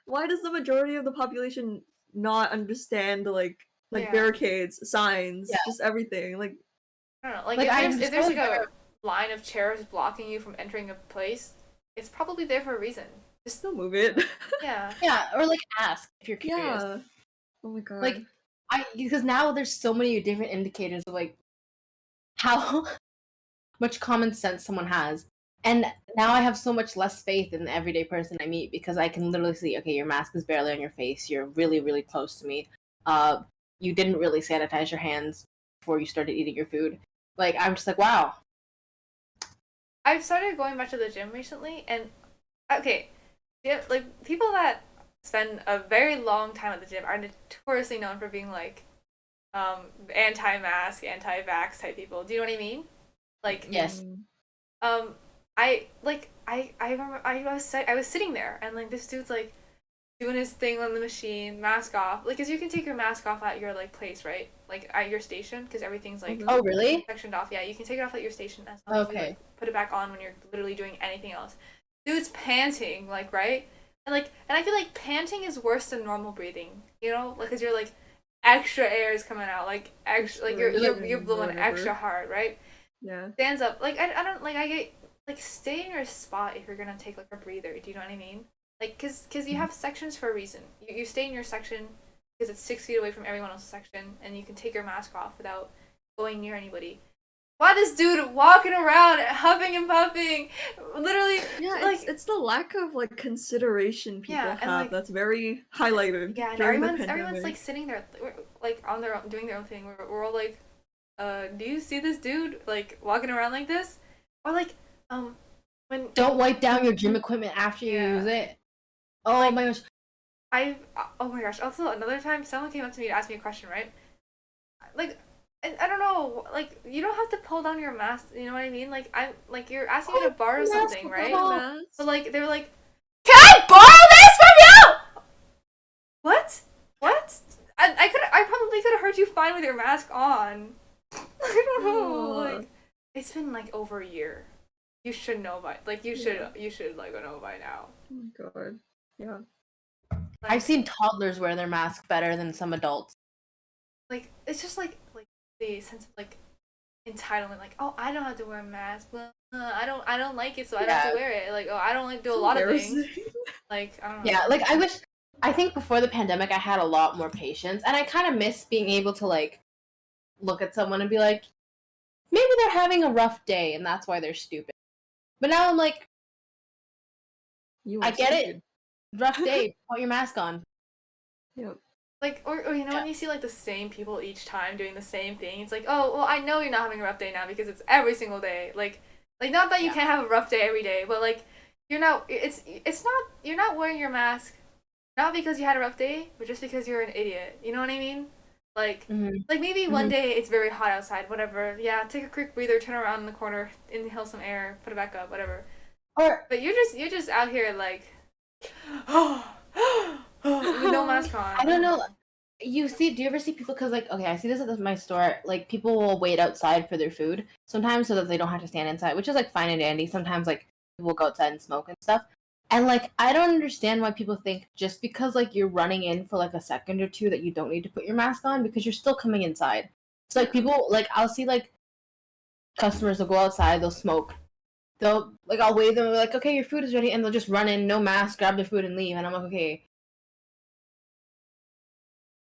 Why does the majority of the population not understand Yeah. barricades, signs, Yeah. just everything? Like I don't know. Like, Like, if there's like a line of chairs blocking you from entering a place, it's probably there for a reason. just still move it. Yeah. Yeah, or like ask if you're curious. Yeah. Oh my god. Like because now there's so many different indicators of like how much common sense someone has. And now I have so much less faith in the everyday person I meet because I can literally see, okay, your mask is barely on your face. You're really, really close to me. You didn't really sanitize your hands before you started eating your food. Like, I'm just like, wow. I've started going back to the gym recently, and okay, yeah, like people that spend a very long time at the gym are notoriously known for being like anti-mask, anti-vax type people. Do you know what I mean? Like Yes. I remember I was sitting there and like this dude's like doing his thing on the machine, mask off. Like, cause you can take your mask off at your like place, right? Like at your station, cause everything's like Oh, really? sectioned off. Yeah, you can take it off at your station as long as you like, put it back on when you're literally doing anything else. Dude's panting, like right, and I feel like panting is worse than normal breathing. You know, like cause you're like extra air is coming out, like extra, like you're blowing extra hard, right? Yeah. Stands up, like I don't like I get like stay in your spot if you're gonna take like a breather. Do you know what I mean? Like, cause you have sections for a reason. You stay in your section because it's 6 feet away from everyone else's section, and you can take your mask off without going near anybody. Why this dude walking around huffing and puffing, literally? Yeah, like it's the lack of like consideration people Yeah, and, have like- that's very highlighted. yeah, and during the everyone's pandemic. like sitting there, like on their own, doing their own thing. We're all like, do you see this dude like walking around like this? Or like, when Don't wipe down your gym equipment after you Yeah. use it. Oh Like- my gosh. oh my gosh. Also, another time, someone came up to me to ask me a question, right? Like, I don't know, like, you don't have to pull down your mask, you know what I mean? Like, I'm, like, you're asking me to borrow something, right? Mask. But, like, they were like, can I borrow this from you? What? What? I probably could have heard you fine with your mask on. I don't know, like, it's been, like, over a year. You should know by, like, you should, like, know by now. Oh god. Yeah. Like, I've seen toddlers wear their mask better than some adults. like, it's just, like the sense of, like, entitlement, like, oh, I don't have to wear a mask, well, I don't like it, so I don't have to wear it, like, oh, I don't like do a lot of things, like, I don't know. Yeah, like I think before the pandemic I had a lot more patience, and I kind of miss being able to like look at someone and be like, maybe they're having a rough day and that's why they're stupid. But now I'm like, I get it. Rough day, put your mask on. Yep. Like, or you know, when you see, like, the same people each time doing the same thing, it's like, oh, well, I know you're not having a rough day now because it's every single day. Like not that you can't have a rough day every day, but, like, you're not wearing your mask, not because you had a rough day, but just because you're an idiot. You know what I mean? Like, like maybe one day it's very hot outside, whatever. Yeah, take a quick breather, turn around in the corner, inhale some air, put it back up, whatever. But you're just out here, like, with no mask on. I don't know. Do you ever see people, because, like, okay, I see this at my store, like, people will wait outside for their food sometimes so that they don't have to stand inside, which is, like, fine and dandy. Sometimes, like, people will go outside and smoke and stuff. And, like, I don't understand why people think just because, like, you're running in for, like, a second or two that you don't need to put your mask on because you're still coming inside. So, like, people, like, I'll see, like, customers will go outside, they'll smoke. They'll, like, I'll wave them, like, okay, your food is ready, and they'll just run in, no mask, grab their food, and leave. And I'm like, okay.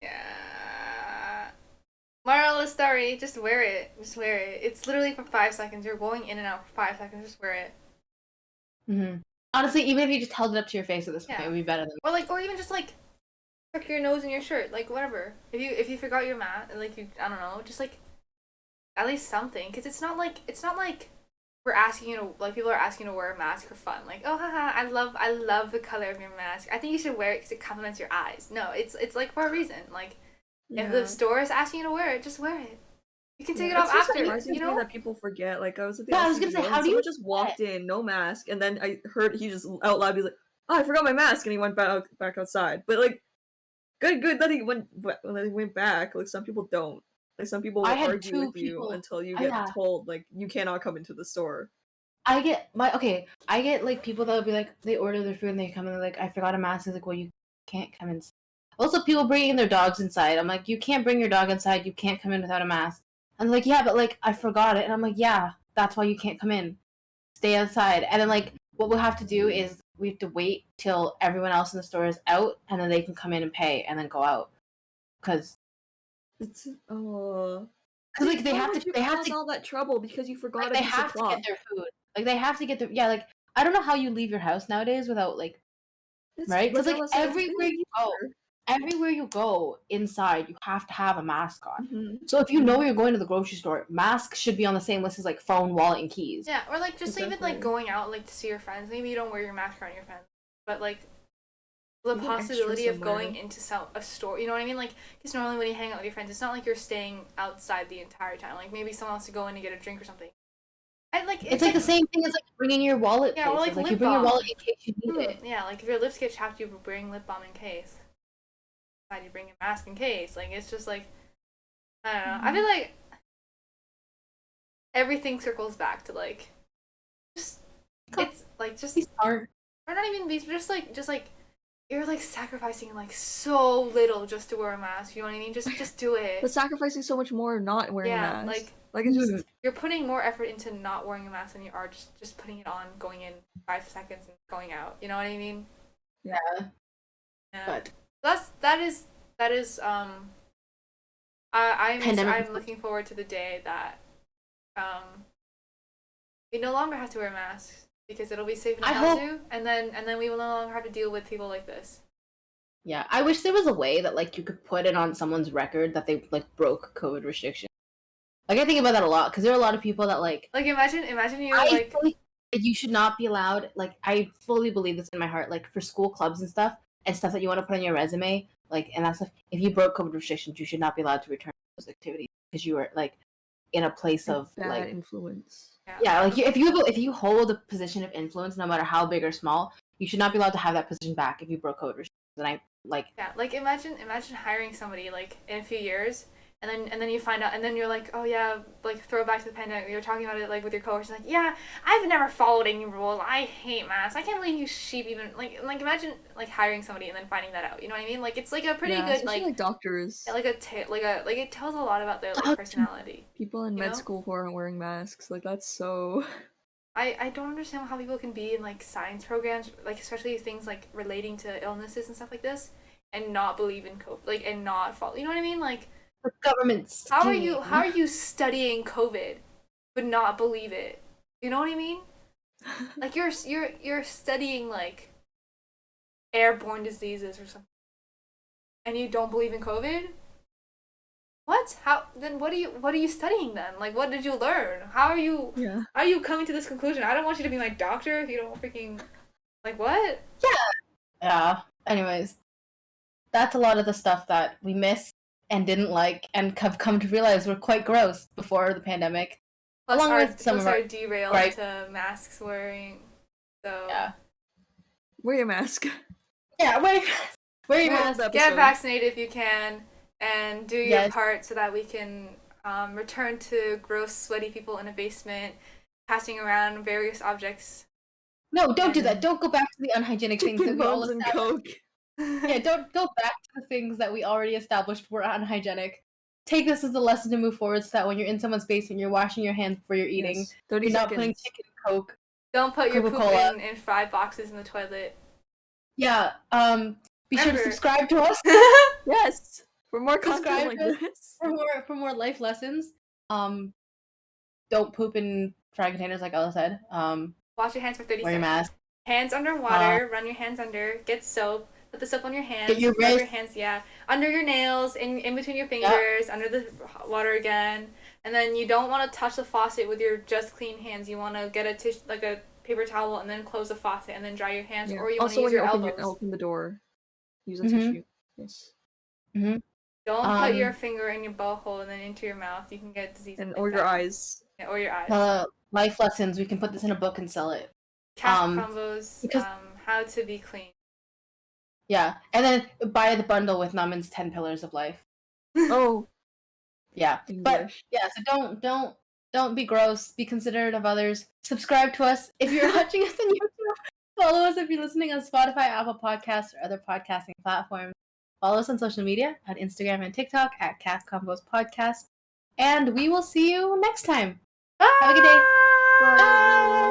Yeah. Moral of the story, just wear it. Just wear it. It's literally for 5 seconds. You're going in and out for 5 seconds. Just wear it. Honestly, even if you just held it up to your face at this point, it would be better than. Or even just, like, tuck your nose in your shirt, like, whatever. If you forgot your mask, like, I don't know, just, like, at least something, because it's not like we're asking you to, like, people are asking you to wear a mask for fun, like, oh haha, I love the color of your mask, I think you should wear it because it complements your eyes. No, it's like for a reason. Like, if the store is asking you to wear it, just wear it. You can take it off after, you know? That people forget. Like, I was at the I was gonna say, how do you just walked in, no mask, and then I heard he just out loud, he's like, oh, I forgot my mask, and he went back outside. But, like, good that he went back. Like, some people don't. Like, some people will argue with you until you get told, like, you cannot come into the store. I get, like, people that will be like, they order their food and they come and they're like, I forgot a mask. It's like, well, you can't come inside. Also, people bringing their dogs inside. I'm like, you can't bring your dog inside. You can't come in without a mask. And they're like, yeah, but, like, I forgot it. And I'm like, yeah, that's why you can't come in. Stay outside. And then, like, what we'll have to do is we have to wait till everyone else in the store is out, and then they can come in and pay and then go out. Because it's like they have to all that trouble because you forgot. Like, they have to get their food. Like, they have to get their like, I don't know how you leave your house nowadays without, like, right? Because, like, everywhere you go inside, you have to have a mask on. So if you know you're going to the grocery store, masks should be on the same list as, like, phone, wallet, and keys. Yeah, or, like, just even, like, going out, like, to see your friends. Maybe you don't wear your mask around your friends, but, like, the possibility of going into a store, you know what I mean? Like, because normally when you hang out with your friends, it's not like you're staying outside the entire time. Like, maybe someone wants to go in and get a drink or something. And, like, it's like the same thing as, like, bringing your wallet. Yeah, or, like, you bring your wallet in case you need it. Yeah, like, if your lips get chapped, you bring lip balm in case. You bring a mask in case. Like, it's just like, I don't know. I feel like everything circles back to, like, just, it's like, just, be smart. or not even be, just like you're like sacrificing like so little just to wear a mask. You know what I mean? Just do it. But sacrificing so much more not wearing a Yeah, mask. Like it's just you're putting more effort into not wearing a mask than you are just putting it on, going in 5 seconds and going out. You know what I mean? Yeah. Yeah. That is I'm looking forward to the day that we no longer have to wear masks because it'll be safe enough to, and then we will no longer have to deal with people like this. Yeah, I wish there was a way that like you could put it on someone's record that they like broke COVID restrictions. Like I think about that a lot because there are a lot of people that like imagine you like you should not be allowed. Like I fully believe this in my heart. Like for school clubs and stuff that you want to put on your resume, like and that stuff. If you broke COVID restrictions, you should not be allowed to return to those activities because you were like in a place of bad like influence. Yeah, like if you hold a position of influence, no matter how big or small, you should not be allowed to have that position back if you broke COVID restrictions. And I like imagine hiring somebody like in a few years, and then you find out, and then you're like, oh yeah, like throwback to the pandemic, you're talking about it like with your coworkers, like yeah, I've never followed any rules, I hate masks, I can't believe you sheep even like imagine like hiring somebody and then finding that out, you know what I mean? Like it's like a pretty good like doctors, like it tells a lot about their like personality. People in med school who aren't wearing masks, like that's so. I don't understand how people can be in like science programs, like especially things like relating to illnesses and stuff like this, and not believe in COVID, like and not follow. You know what I mean? Like the government's. How are you studying COVID, but not believe it? You know what I mean? Like you're studying like airborne diseases or something, and you don't believe in COVID. What? How then? What are you studying then? Like, what did you learn? How are you? Yeah. Are you coming to this conclusion? I don't want you to be my doctor if you don't freaking like what? Yeah. Anyways, that's a lot of the stuff that we missed and didn't like, and have come to realize were quite gross before the pandemic. Plus our derail to masks wearing. So yeah. Wear your mask. Yeah, wear your mask. Get vaccinated if you can. And do your part so that we can return to gross, sweaty people in a basement, passing around various objects. No, don't do that. Don't go back to the unhygienic things that we all established. Yeah, don't go back to the things that we already established were unhygienic. Take this as a lesson to move forward so that when you're in someone's basement, you're washing your hands before you're eating. Yes. 30 you're seconds. Not putting chicken Coke. Don't put your poop in 5 boxes in the toilet. Yeah, be sure to subscribe to us. Yes! For more content like this. For more life lessons. Don't poop in frying containers like Ella said. Wash your hands for 30 wear seconds. Your mask. Hands under water, run your hands under, get soap, put the soap on your hands, get your rub your hands, under your nails, in between your fingers, under the water again. And then you don't want to touch the faucet with your just clean hands. You want to get a tissue, like a paper towel, and then close the faucet and then dry your hands, or you want to use your elbows. Open the door, use a tissue. Yes. Mm-hmm. Don't put your finger in your butthole and then into your mouth. You can get disease. Or your eyes. Yeah, or your eyes. Life lessons. We can put this in a book and sell it. Caf Convos. How to be clean. Yeah, and then buy the bundle with Naman's 10 Pillars of Life. Oh. Yeah, but yeah. So don't be gross. Be considerate of others. Subscribe to us if you're watching us on YouTube. Follow us if you're listening on Spotify, Apple Podcasts, or other podcasting platforms. Follow us on social media on Instagram and TikTok at Caf Convos Podcast. And we will see you next time. Bye! Have a good day. Bye.